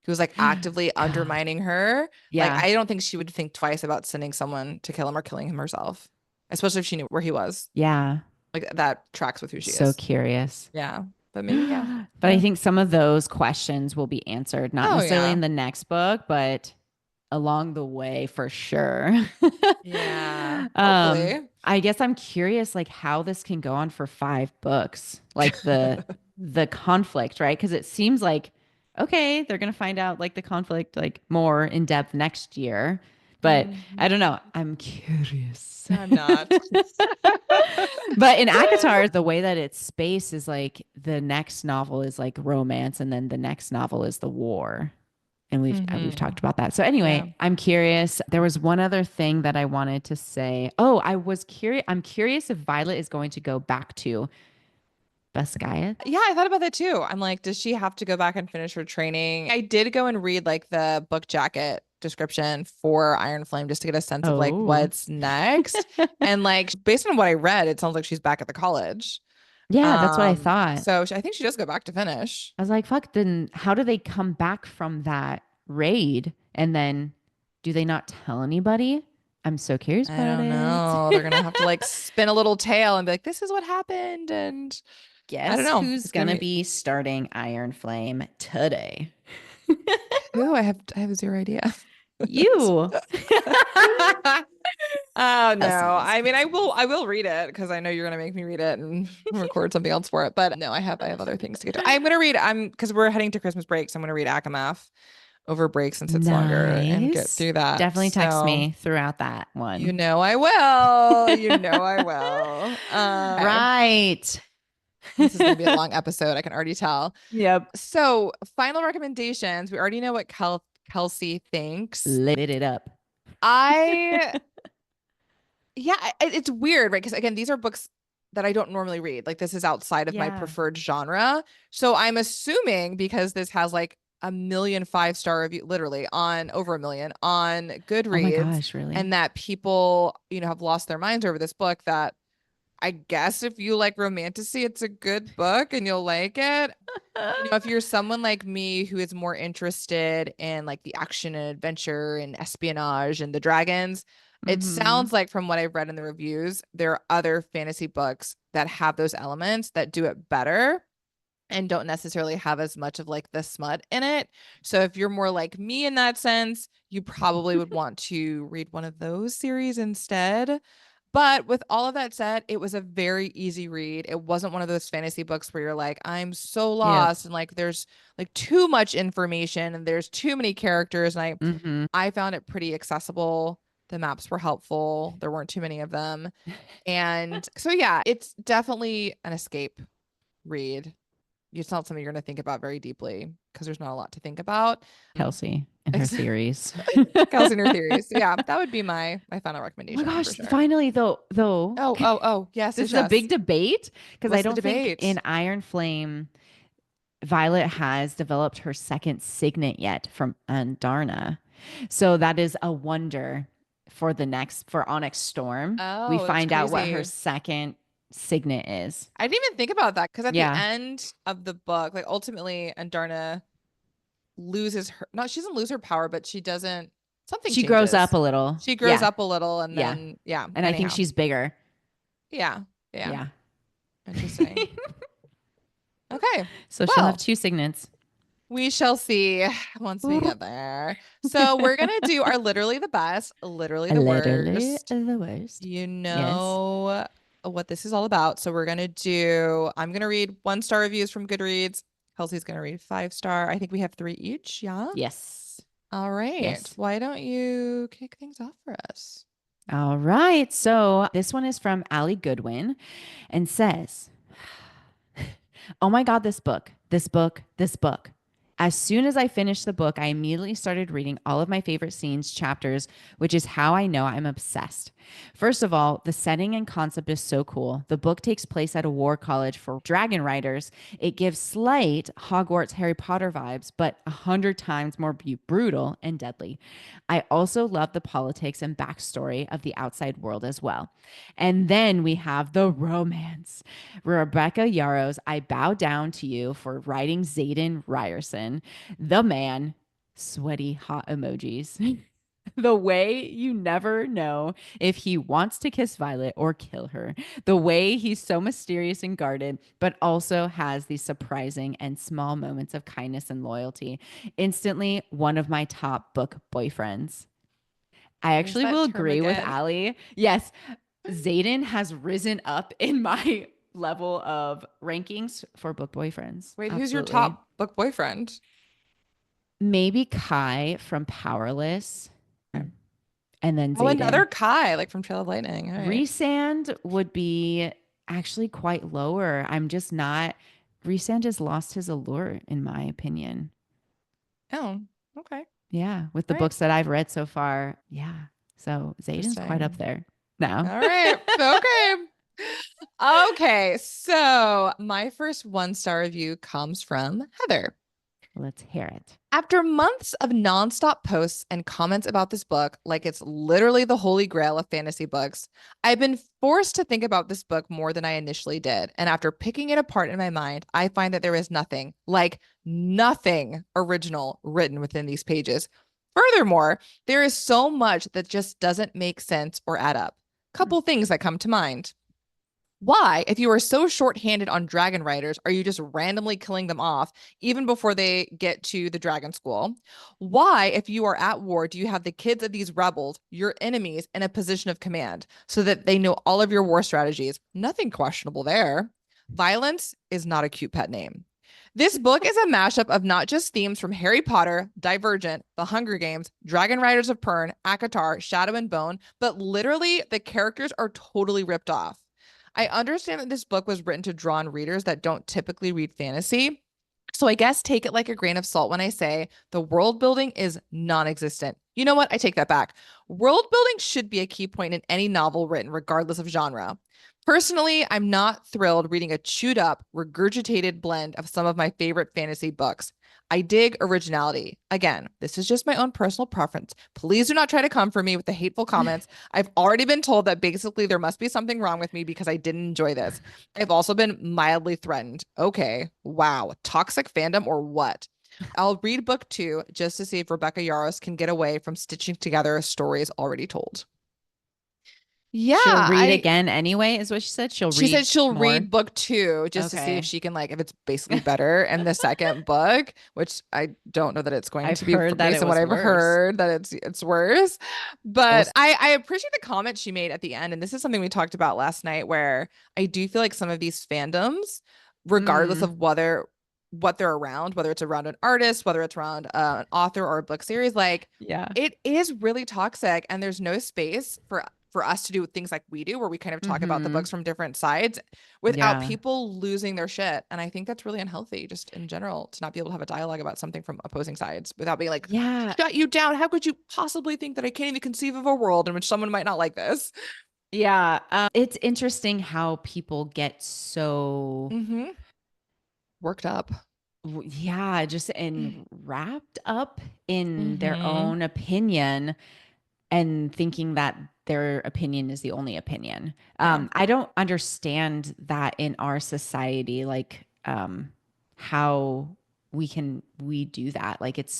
[SPEAKER 1] Who was like actively
[SPEAKER 2] God.
[SPEAKER 1] undermining her. Like,
[SPEAKER 2] Yeah.
[SPEAKER 1] I don't think she would think twice about sending someone to kill him or killing him herself, especially if she knew where he was.
[SPEAKER 2] Yeah.
[SPEAKER 1] Like, that tracks with who she
[SPEAKER 2] So
[SPEAKER 1] is.
[SPEAKER 2] curious.
[SPEAKER 1] Yeah. But maybe, yeah.
[SPEAKER 2] But I
[SPEAKER 1] Yeah.
[SPEAKER 2] think some of those questions will be answered, not
[SPEAKER 1] Oh,
[SPEAKER 2] necessarily
[SPEAKER 1] yeah.
[SPEAKER 2] in the next book, but along the way for sure.
[SPEAKER 1] Yeah. Hopefully.
[SPEAKER 2] I guess I'm curious like how this can go on for 5 books. Like the conflict, right? Because it seems like okay, they're gonna find out like the conflict like more in depth next year. But I don't know.
[SPEAKER 1] Mhm.
[SPEAKER 2] I'm curious.
[SPEAKER 1] I'm not.
[SPEAKER 2] But in ACOTAR, the way that it's spaced is like the next novel is like romance, and then the next novel is the war. And we've talked
[SPEAKER 1] Hmm.
[SPEAKER 2] about that. So
[SPEAKER 1] Yeah.
[SPEAKER 2] anyway, I'm curious. There was one other thing that I wanted to say. Oh, I was curious. I'm curious if Violet is going to go back to Basquiat.
[SPEAKER 1] Yeah, I thought about that too. I'm like, does she have to go back and finish her training? I did go and read like the book jacket description for Iron Flame just to get a sense of like
[SPEAKER 2] Oh,
[SPEAKER 1] what's next. And like based on what I read, it sounds like she's back at the college.
[SPEAKER 2] yeah, that's what I thought.
[SPEAKER 1] So I think she does go back to finish.
[SPEAKER 2] I was like, fuck, then how do they come back from that raid? And then do they not tell anybody? I'm so curious
[SPEAKER 1] I
[SPEAKER 2] about
[SPEAKER 1] don't
[SPEAKER 2] it.
[SPEAKER 1] know. They're gonna have to like spin a little tale and be like, this is what happened. And I don't
[SPEAKER 2] Guess
[SPEAKER 1] know.
[SPEAKER 2] who's
[SPEAKER 1] It's gonna
[SPEAKER 2] gonna
[SPEAKER 1] be
[SPEAKER 2] be starting Iron Flame today?
[SPEAKER 1] who? I have zero idea.
[SPEAKER 2] You.
[SPEAKER 1] Oh no.
[SPEAKER 2] Listeners.
[SPEAKER 1] I mean, I will read it because I know you're gonna make me read it and record something else for it. But no, I have other things to get to. I'm gonna read. I'm because we're heading to Christmas break, so I'm gonna read Akamath over break since it's longer and get
[SPEAKER 2] Nice.
[SPEAKER 1] through that.
[SPEAKER 2] Definitely text
[SPEAKER 1] So
[SPEAKER 2] me throughout that
[SPEAKER 1] you
[SPEAKER 2] one.
[SPEAKER 1] know I will. You know I will. Okay.
[SPEAKER 2] Right.
[SPEAKER 1] This is gonna be a long episode. I can already tell.
[SPEAKER 2] Yep.
[SPEAKER 1] So final recommendations. We already know what Kelsey thinks.
[SPEAKER 2] Lit it up.
[SPEAKER 1] I Yeah, it's weird, right? Because again, these are books that I don't normally read. Like this is outside of my
[SPEAKER 2] Yeah.
[SPEAKER 1] preferred genre. So I'm assuming because this has like a million 5-star review, literally on over a million on
[SPEAKER 2] Oh my
[SPEAKER 1] Goodreads,
[SPEAKER 2] gosh, really?
[SPEAKER 1] and that people, have lost their minds over this book, that I guess if you like romantasy, it's a good book and you'll like it. If you're someone like me who is more interested in like the action and adventure and espionage and the dragons, it
[SPEAKER 2] Mm-hmm.
[SPEAKER 1] sounds like from what I've read in the reviews, there are other fantasy books that have those elements that do it better and don't necessarily have as much of like the smut in it. So if you're more like me in that sense, you probably would want to read one of those series instead. But with all of that said, it was a very easy read. It wasn't one of those fantasy books where you're like, I'm so
[SPEAKER 2] Yep.
[SPEAKER 1] lost and like there's like too much information and there's too many characters. And I
[SPEAKER 2] Mm-hmm.
[SPEAKER 1] I found it pretty accessible. The maps were helpful. There weren't too many of them. And so yeah, it's definitely an escape read. It's not something you're going to think about very deeply because there's not a lot to think about.
[SPEAKER 2] Kelsey and her theories.
[SPEAKER 1] Kelsey and her theories. So yeah, that would be my final
[SPEAKER 2] Oh my
[SPEAKER 1] recommendation
[SPEAKER 2] gosh,
[SPEAKER 1] for sure.
[SPEAKER 2] finally though,
[SPEAKER 1] Oh, yes,
[SPEAKER 2] this
[SPEAKER 1] yes,
[SPEAKER 2] is a
[SPEAKER 1] yes.
[SPEAKER 2] big debate because I
[SPEAKER 1] What's the
[SPEAKER 2] don't think
[SPEAKER 1] debate?
[SPEAKER 2] in Iron Flame Violet has developed her second signet yet from Andarna. So that is a wonder for Onyx Storm. We
[SPEAKER 1] Oh, that's
[SPEAKER 2] find out what her
[SPEAKER 1] crazy.
[SPEAKER 2] second signet is.
[SPEAKER 1] I didn't even think about that because at the
[SPEAKER 2] Yeah.
[SPEAKER 1] end of the book, like ultimately Andarna loses her, not she doesn't lose her power, but she doesn't, something
[SPEAKER 2] She grows up
[SPEAKER 1] changes.
[SPEAKER 2] a little.
[SPEAKER 1] She grows
[SPEAKER 2] Yeah.
[SPEAKER 1] up a little and
[SPEAKER 2] Yeah.
[SPEAKER 1] then yeah,
[SPEAKER 2] And I think
[SPEAKER 1] anyhow.
[SPEAKER 2] she's bigger.
[SPEAKER 1] Yeah. Yeah.
[SPEAKER 2] Yeah.
[SPEAKER 1] Interesting. Okay.
[SPEAKER 2] So she'll have
[SPEAKER 1] Well,
[SPEAKER 2] 2 signets.
[SPEAKER 1] we shall see once we get there. So we're gonna do our literally the best, literally the
[SPEAKER 2] Literally
[SPEAKER 1] worst.
[SPEAKER 2] the worst.
[SPEAKER 1] You
[SPEAKER 2] Yes.
[SPEAKER 1] know what this is all about. So I'm gonna read 1-star reviews from Goodreads. Kelsey's gonna read 5-star. I think we have 3 each. Yeah.
[SPEAKER 2] Yes.
[SPEAKER 1] All right.
[SPEAKER 2] Yes.
[SPEAKER 1] Why don't you kick things off for us?
[SPEAKER 2] All right. So this one is from Allie Goodwin and says, oh my God, this book, this book, this book. As soon as I finished the book, I immediately started reading all of my favorite scenes, chapters, which is how I know I'm obsessed. First of all, the setting and concept is so cool. The book takes place at a war college for dragon riders. It gives slight Hogwarts Harry Potter vibes, but 100 times more brutal and deadly. I also love the politics and backstory of the outside world as well. And then we have the romance. Rebecca Yarros, I bow down to you for writing Xaden Ryerson, the man, sweaty hot emojis. The way you never know if he wants to kiss Violet or kill her. The way he's so mysterious and guarded, but also has these surprising and small moments of kindness and loyalty. Instantly, one of my top book boyfriends. I
[SPEAKER 1] Use
[SPEAKER 2] actually
[SPEAKER 1] that
[SPEAKER 2] will
[SPEAKER 1] term
[SPEAKER 2] agree with
[SPEAKER 1] again.
[SPEAKER 2] Allie. Yes, Xaden has risen up in my level of rankings for book boyfriends.
[SPEAKER 1] Wait, who's your
[SPEAKER 2] Absolutely.
[SPEAKER 1] top book boyfriend?
[SPEAKER 2] Maybe Kai from Powerless
[SPEAKER 1] Okay.
[SPEAKER 2] and then
[SPEAKER 1] Oh,
[SPEAKER 2] Xaden.
[SPEAKER 1] another Kai, like from Trail of Lightning. All right.
[SPEAKER 2] Rhysand would be actually quite lower. I'm just not. Rhysand has lost his allure, in my opinion.
[SPEAKER 1] Oh, okay.
[SPEAKER 2] Yeah, with the
[SPEAKER 1] All right.
[SPEAKER 2] books that I've read so far. Yeah. So Xaden's quite up
[SPEAKER 1] Interesting.
[SPEAKER 2] there now.
[SPEAKER 1] All right. Okay. Okay. So my first 1-star review comes from Heather.
[SPEAKER 2] Let's hear it.
[SPEAKER 1] After months of nonstop posts and comments about this book, like it's literally the holy grail of fantasy books, I've been forced to think about this book more than I initially did. And after picking it apart in my mind, I find that there is nothing, like nothing original written within these pages. Furthermore, there is so much that just doesn't make sense or add up. Couple things that come to mind. Why, if you are so short-handed on dragon riders, are you just randomly killing them off even before they get to the dragon school? Why, if you are at war, do you have the kids of these rebels, your enemies, in a position of command so that they know all of your war strategies? Nothing questionable there. Violence is not a cute pet name. This book is a mashup of not just themes from Harry Potter, Divergent, The Hunger Games, Dragon Riders of Pern, ACOTAR, Shadow and Bone, but literally the characters are totally ripped off. I understand that this book was written to draw on readers that don't typically read fantasy. So I guess take it like a grain of salt when I say the world building is non-existent. You know what? I take that back. World building should be a key point in any novel written, regardless of genre. Personally, I'm not thrilled reading a chewed up, regurgitated blend of some of my favorite fantasy books. I dig originality. Again, this is just my own personal preference. Please do not try to come for me with the hateful comments. I've already been told that basically there must be something wrong with me because I didn't enjoy this. I've also been mildly threatened. Okay, wow. Toxic fandom or what? I'll read book 2 just to see if Rebecca Yarros can get away from stitching together stories already told. Yeah,
[SPEAKER 2] She'll read again anyway, is what she said.
[SPEAKER 1] she
[SPEAKER 2] Read
[SPEAKER 1] said she'll
[SPEAKER 2] more.
[SPEAKER 1] read book 2 just to see if
[SPEAKER 2] Okay.
[SPEAKER 1] she can like if it's basically better in the second book, which I don't know that it's going
[SPEAKER 2] I've
[SPEAKER 1] to be
[SPEAKER 2] heard that
[SPEAKER 1] based
[SPEAKER 2] it
[SPEAKER 1] on what
[SPEAKER 2] was
[SPEAKER 1] I've
[SPEAKER 2] worse.
[SPEAKER 1] heard that it's worse. But
[SPEAKER 2] Also,
[SPEAKER 1] I appreciate the comment she made at the end, and this is something we talked about last night where I do feel like some of these fandoms, regardless
[SPEAKER 2] mm,
[SPEAKER 1] of whether what they're around, whether it's around an artist, whether it's around an author or a book series, like
[SPEAKER 2] yeah.
[SPEAKER 1] it is really toxic and there's no space for us to do things like we do where we kind of talk about the
[SPEAKER 2] Mm-hmm.
[SPEAKER 1] books from different sides without
[SPEAKER 2] Yeah.
[SPEAKER 1] people losing their shit. And I think that's really unhealthy just in general to not be able to have a dialogue about something from opposing sides without being like,
[SPEAKER 2] Yeah.
[SPEAKER 1] shut you down. How could you possibly think that I can't even conceive of a world in which someone might not like this?
[SPEAKER 2] Yeah. It's interesting how people get so,
[SPEAKER 1] Mm-hmm. Worked up.
[SPEAKER 2] yeah, just wrapped up in their
[SPEAKER 1] Mm-hmm.
[SPEAKER 2] own opinion and thinking that their opinion is the only opinion.
[SPEAKER 1] Yeah.
[SPEAKER 2] I don't understand that in our society, like how we do that. Like it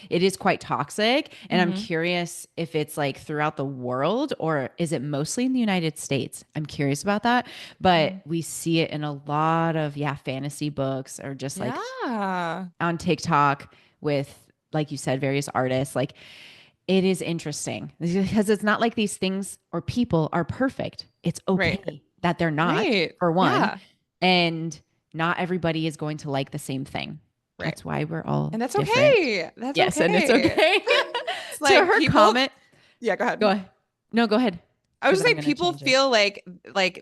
[SPEAKER 2] is quite toxic. And I'm
[SPEAKER 1] Mm-hmm.
[SPEAKER 2] curious if it's like throughout the world or is it mostly in the United States? I'm curious about that. But
[SPEAKER 1] Mm-hmm.
[SPEAKER 2] we see it in a lot of, yeah, fantasy books or just like
[SPEAKER 1] Yeah.
[SPEAKER 2] on TikTok with, like you said, various artists. Like it is interesting because it's not like these things or people are perfect. It's
[SPEAKER 1] Right.
[SPEAKER 2] okay that they're not,
[SPEAKER 1] Right.
[SPEAKER 2] for one,
[SPEAKER 1] Yeah.
[SPEAKER 2] and not everybody is going to like the same thing.
[SPEAKER 1] Right.
[SPEAKER 2] That's why we're all
[SPEAKER 1] And that's
[SPEAKER 2] different.
[SPEAKER 1] okay. That's
[SPEAKER 2] Yes, and it's
[SPEAKER 1] okay.
[SPEAKER 2] okay.
[SPEAKER 1] It's
[SPEAKER 2] To
[SPEAKER 1] like
[SPEAKER 2] her
[SPEAKER 1] people.
[SPEAKER 2] comment,
[SPEAKER 1] Yeah, go ahead.
[SPEAKER 2] go ahead. No, go ahead.
[SPEAKER 1] I was just saying people feel like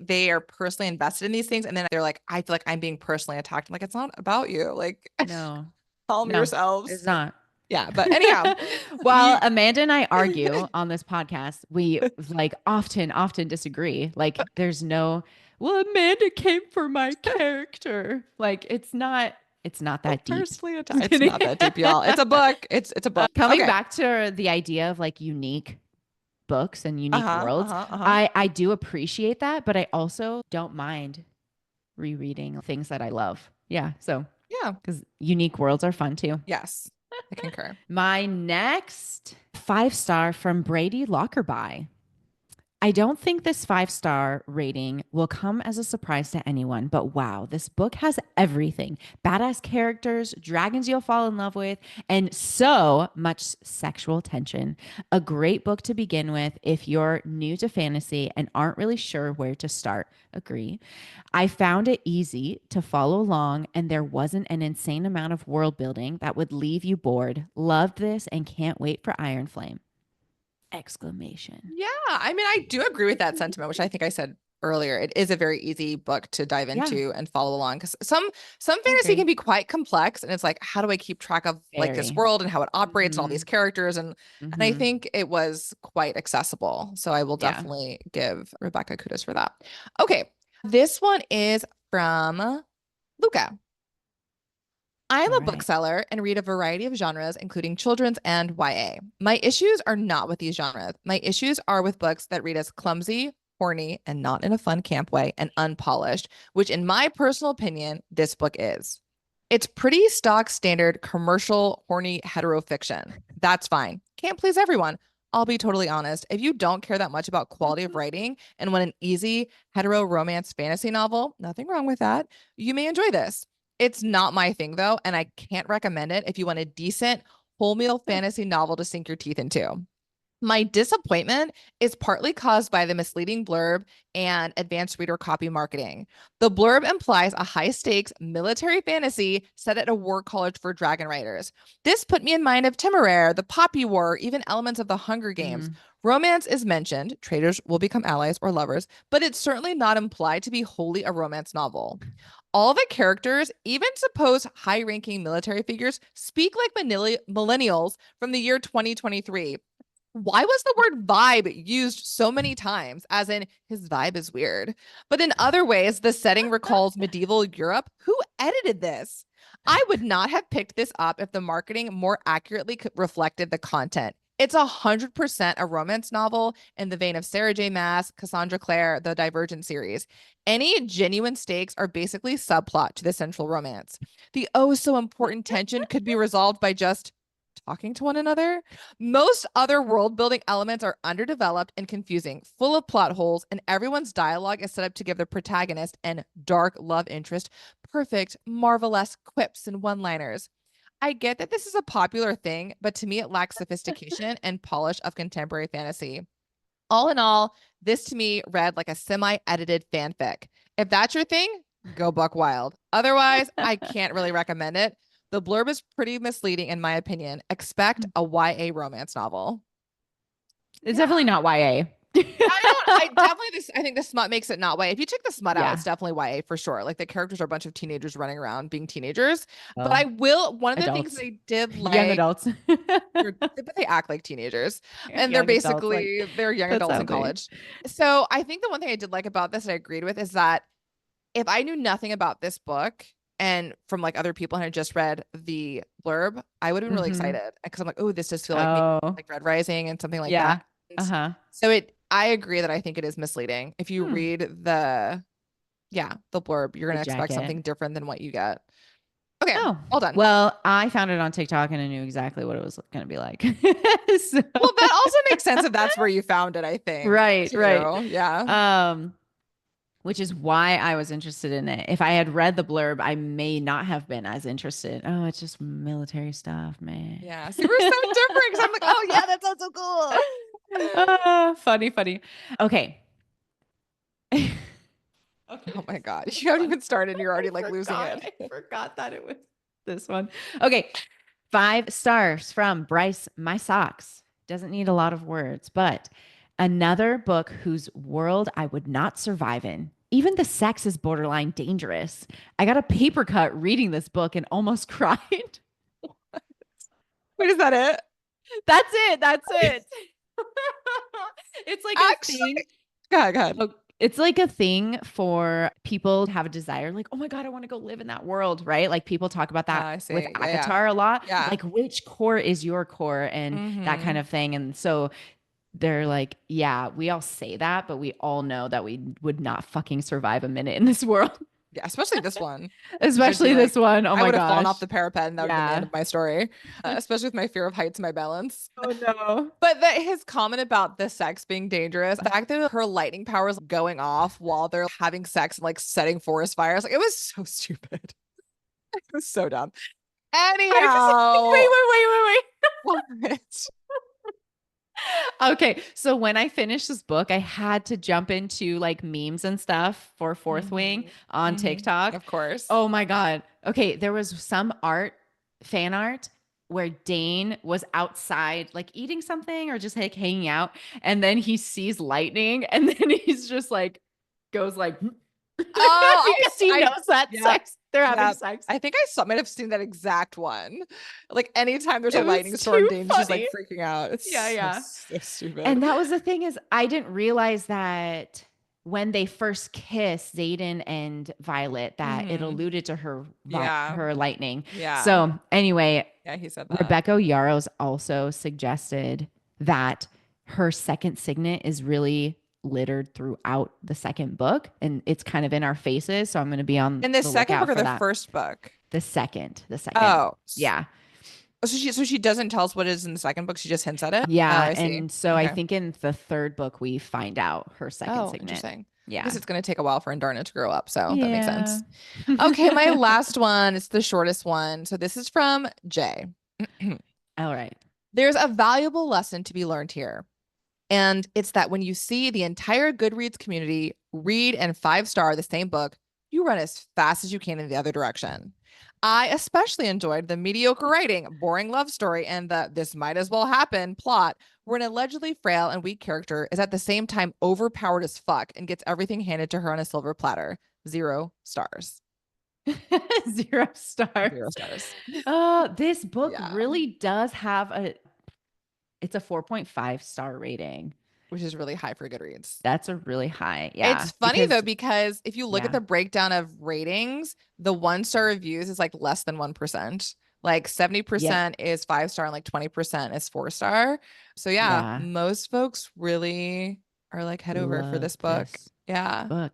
[SPEAKER 1] they are personally invested in these things, and then they're like, I feel like I'm being personally attacked. I'm like, it's not about you. Like,
[SPEAKER 2] no,
[SPEAKER 1] calm yourselves.
[SPEAKER 2] It's not.
[SPEAKER 1] Yeah, but anyhow.
[SPEAKER 2] Well, Amanda and I argue on this podcast. We like often disagree. Like there's no, well, Amanda came for my character. Like it's not that deep.
[SPEAKER 1] It's not that deep, y'all. It's a book. It's a book.
[SPEAKER 2] Coming back to the idea of like unique books and unique worlds. I do appreciate that, but I also don't mind rereading things that I love. Yeah. So
[SPEAKER 1] yeah,
[SPEAKER 2] because unique worlds are fun too.
[SPEAKER 1] Yes, I concur.
[SPEAKER 2] My next 5-star from Brady Lockerby. I don't think this 5-star rating will come as a surprise to anyone, but wow, this book has everything. Badass characters, dragons you'll fall in love with, and so much sexual tension. A great book to begin with if you're new to fantasy and aren't really sure where to start. Agree. I found it easy to follow along, and there wasn't an insane amount of world building that would leave you bored. Loved this and can't wait for Iron Flame. Exclamation.
[SPEAKER 1] Yeah, I mean, I do agree with that sentiment, which I think I said earlier. It is a very easy book to dive into and follow along, because some fantasy can be quite complex, and it's like, how do I keep track of like this world and how it operates and all these characters, and I think it was quite accessible. So I will definitely give Rebecca kudos for that. Okay, this one is from Luca. I am a bookseller and read a variety of genres, including children's and YA. My issues are not with these genres. My issues are with books that read as clumsy, horny, and not in a fun camp way, and unpolished, which in my personal opinion, this book is. It's pretty stock standard commercial horny hetero fiction. That's fine. Can't please everyone. I'll be totally honest. If you don't care that much about quality of writing and want an easy hetero romance fantasy novel, nothing wrong with that. You may enjoy this. It's not my thing though, and I can't recommend it if you want a decent whole meal fantasy novel to sink your teeth into. My disappointment is partly caused by the misleading blurb and advanced reader copy marketing. The blurb implies a high-stakes military fantasy set at a war college for dragon riders. This put me in mind of Temeraire, the Poppy War, even elements of the Hunger Games. Romance is mentioned, traders will become allies or lovers, but it's certainly not implied to be wholly a romance novel. All the characters, even supposed high-ranking military figures, speak like millennials from the year 2023. Why was the word vibe used so many times, as in his vibe is weird? But in other ways, the setting recalls medieval Europe. Who edited this? I would not have picked this up if the marketing more accurately reflected the content. It's 100% a romance novel in the vein of Sarah J. Maas, Cassandra Clare, the Divergent series. Any genuine stakes are basically subplot to the central romance. The so important tension could be resolved by just talking to one another. Most other world building elements are underdeveloped and confusing, full of plot holes, and everyone's dialogue is set up to give the protagonist and dark love interest perfect, marvelous quips and one-liners. I get that this is a popular thing, but to me it lacks sophistication and polish of contemporary fantasy. All in all, this to me read like a semi-edited fanfic. If that's your thing, go buck wild. Otherwise, I can't really recommend it. The blurb is pretty misleading in my opinion. Expect a YA romance novel.
[SPEAKER 2] It's definitely not YA.
[SPEAKER 1] I think the smut makes it not YA. If you check the smut out, it's definitely YA for sure. Like the characters are a bunch of teenagers running around being teenagers. But I will, one of the things I did like,
[SPEAKER 2] young adults,
[SPEAKER 1] but they act like teenagers, and they're basically they're young adults in college. So I think the one thing I did like about this and I agreed with is that if I knew nothing about this book and from like other people and I just read the blurb, I would have been really excited because I'm like, oh, this does feel like Red Rising and something like that. So I agree that I think it is misleading. If you read the blurb, you're going to expect something different than what you get. Okay. All done.
[SPEAKER 2] Well, I found it on TikTok and I knew exactly what it was going to be like.
[SPEAKER 1] Well, that also makes sense if that's where you found it, I think.
[SPEAKER 2] Right.
[SPEAKER 1] Too.
[SPEAKER 2] Right.
[SPEAKER 1] Yeah.
[SPEAKER 2] Which is why I was interested in it. If I had read the blurb, I may not have been as interested. Oh, it's just military stuff, man.
[SPEAKER 1] Yeah. See, we're so different because I'm like, oh yeah, that sounds so cool.
[SPEAKER 2] Funny. Okay.
[SPEAKER 1] Oh my God. You haven't even started. You're already like losing it.
[SPEAKER 2] I forgot that it was this one. Okay. 5 stars from Bryce, My Socks. Doesn't need a lot of words, but Another book whose world I would not survive in. Even the sex is borderline dangerous. I got a paper cut reading this book and almost cried.
[SPEAKER 1] Wait, is that it?
[SPEAKER 2] That's it. That's it. It's like a thing.
[SPEAKER 1] Go ahead.
[SPEAKER 2] It's like a thing for people to have a desire, like, oh my God, I want to go live in that world, right? Like people talk about that with ACOTAR a lot.
[SPEAKER 1] Yeah.
[SPEAKER 2] Like which core is your core and that kind of thing. And so they're like, yeah, we all say that, but we all know that we would not fucking survive a minute in this world.
[SPEAKER 1] Yeah, especially this one.
[SPEAKER 2] Especially this one. Oh my god.
[SPEAKER 1] I would have fallen off the parapet and that would have been the end of my story. Especially with my fear of heights and my balance.
[SPEAKER 2] Oh no.
[SPEAKER 1] But his comment about the sex being dangerous, the fact that her lightning powers going off while they're having sex and like setting forest fires, like it was so stupid. It was so dumb. Anyhow.
[SPEAKER 2] Wait.
[SPEAKER 1] What?
[SPEAKER 2] Okay, so when I finished this book, I had to jump into like memes and stuff for Fourth Wing on TikTok.
[SPEAKER 1] Of course.
[SPEAKER 2] Oh my God. Okay, there was some fan art where Dane was outside like eating something or just like hanging out, and then he sees lightning and then he's just like goes like because he knows that sex. They're having sex.
[SPEAKER 1] I think I might have seen that exact one. Like anytime there's a lightning storm, Dane's just like freaking out. It's so stupid.
[SPEAKER 2] And that was the thing is I didn't realize that when they first kissed, Xaden and Violet, that it alluded to her lightning.
[SPEAKER 1] Yeah.
[SPEAKER 2] So anyway,
[SPEAKER 1] he said that.
[SPEAKER 2] Rebecca Yarros also suggested that her second signet is really littered throughout the second book, and it's kind of in our faces. So I'm going to be on
[SPEAKER 1] in the second book or the first book.
[SPEAKER 2] The second.
[SPEAKER 1] Oh,
[SPEAKER 2] yeah.
[SPEAKER 1] So she doesn't tell us what is in the second book. She just hints at it.
[SPEAKER 2] Yeah, and so I think in the third book we find out her second signet.
[SPEAKER 1] Interesting.
[SPEAKER 2] Yeah,
[SPEAKER 1] because it's going to take a while for Indarna to grow up, so that makes sense. Okay, my last one. It's the shortest one. So this is from Jay.
[SPEAKER 2] All right.
[SPEAKER 1] There's a valuable lesson to be learned here. And it's that when you see the entire Goodreads community read and 5-star the same book, you run as fast as you can in the other direction. I especially enjoyed the mediocre writing, boring love story, and the this might as well happen plot, where an allegedly frail and weak character is at the same time overpowered as fuck and gets everything handed to her on a silver platter. 0 stars.
[SPEAKER 2] 0 stars.
[SPEAKER 1] 0 stars.
[SPEAKER 2] This book really does have it's a 4.5-star rating,
[SPEAKER 1] which is really high for Goodreads.
[SPEAKER 2] That's a really high. Yeah.
[SPEAKER 1] It's funny though, because if you look at the breakdown of ratings, the 1-star reviews is like less than 1%. Like 70% is 5-star and like 20% is 4-star. So most folks really are like head over for this book.
[SPEAKER 2] And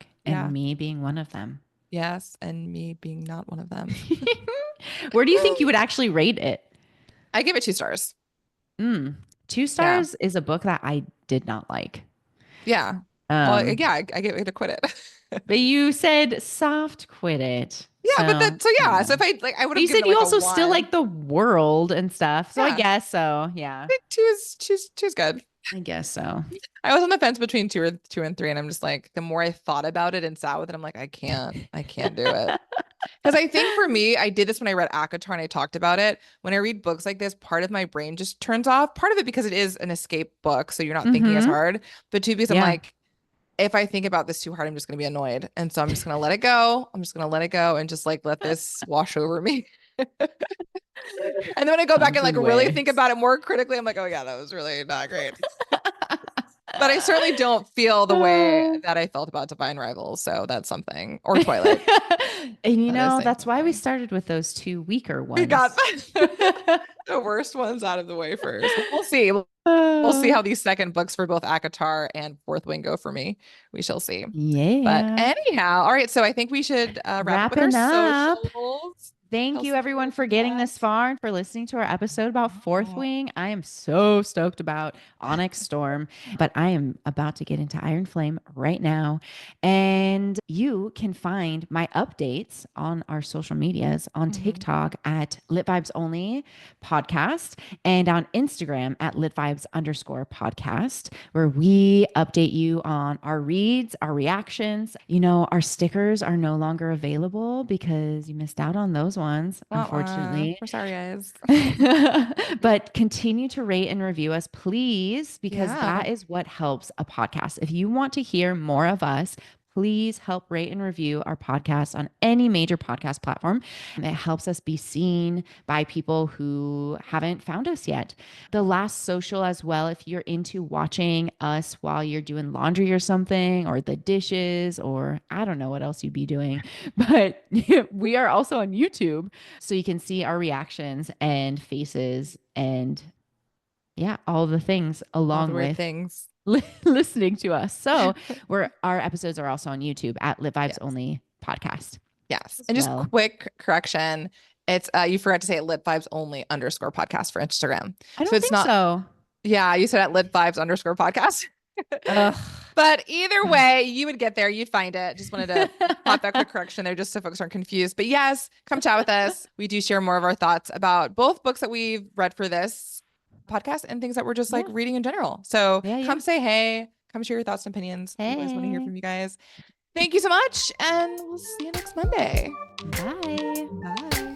[SPEAKER 2] me being one of them.
[SPEAKER 1] Yes. And me being not one of them.
[SPEAKER 2] Where do you think you would actually rate it?
[SPEAKER 1] I give it 2 stars.
[SPEAKER 2] 2 stars is a book that I did not like.
[SPEAKER 1] Yeah. I give it a quit it.
[SPEAKER 2] But you said soft quit it.
[SPEAKER 1] Yeah, so so if I would have.
[SPEAKER 2] You said you also still like the world and stuff, so I guess so. Yeah,
[SPEAKER 1] 2 is good.
[SPEAKER 2] I guess so.
[SPEAKER 1] I was on the fence between 2 and 3, and I'm just like, the more I thought about it and sat with it, I'm like, I can't do it. Because I think for me, I did this when I read ACOTAR and I talked about it. When I read books like this, part of my brain just turns off. Part of it because it is an escape book, so you're not thinking as hard. But 2, because I'm like, if I think about this too hard, I'm just going to be annoyed. And so I'm just going to let it go. I'm just going to let it go and just like let this wash over me. And then when I go back and like really think about it more critically, I'm like, oh yeah, that was really not great. But I certainly don't feel the way that I felt about Divine Rivals. So that's something. Or Twilight.
[SPEAKER 2] And that's why we started with those 2 weaker ones.
[SPEAKER 1] We got the worst ones out of the way first. We'll see. We'll see how these second books for both ACOTAR and Fourth Wing go for me. We shall see.
[SPEAKER 2] Yeah.
[SPEAKER 1] But anyhow, all right. So I think we should wrap up with our socials.
[SPEAKER 2] Thank you everyone for getting this far and for listening to our episode about Fourth Wing. I am so stoked about Onyx Storm, but I am about to get into Iron Flame right now. And you can find my updates on our social medias on TikTok at Lit Vibes Only Podcast and on Instagram at Lit Vibes _podcast, where we update you on our reads, our reactions. Our stickers are no longer available because you missed out on those ones, unfortunately.
[SPEAKER 1] We're sorry, guys.
[SPEAKER 2] But continue to rate and review us, please, because that is what helps a podcast. If you want to hear more of us, please help rate and review our podcast on any major podcast platform. It helps us be seen by people who haven't found us yet. The last social as well, if you're into watching us while you're doing laundry or something, or the dishes, or I don't know what else you'd be doing, but we are also on YouTube. So you can see our reactions and faces and all the things along with
[SPEAKER 1] things.
[SPEAKER 2] Listening to us. So our episodes are also on YouTube at Lit Vibes Only Podcast.
[SPEAKER 1] Yes. And just quick correction. It's you forgot to say Lit Vibes Only _ podcast for Instagram.
[SPEAKER 2] I don't think so.
[SPEAKER 1] Yeah, you said at Lit Vibes _ podcast. But either way, you would get there. You'd find it. Just wanted to pop that quick correction there just so folks aren't confused. But yes, come chat with us. We do share more of our thoughts about both books that we've read for this podcast and things that we're just like reading in general. So come say hey, come share your thoughts and opinions. We always want to hear from you guys. Thank you so much, and we'll see you next Monday.
[SPEAKER 2] Bye.
[SPEAKER 1] Bye.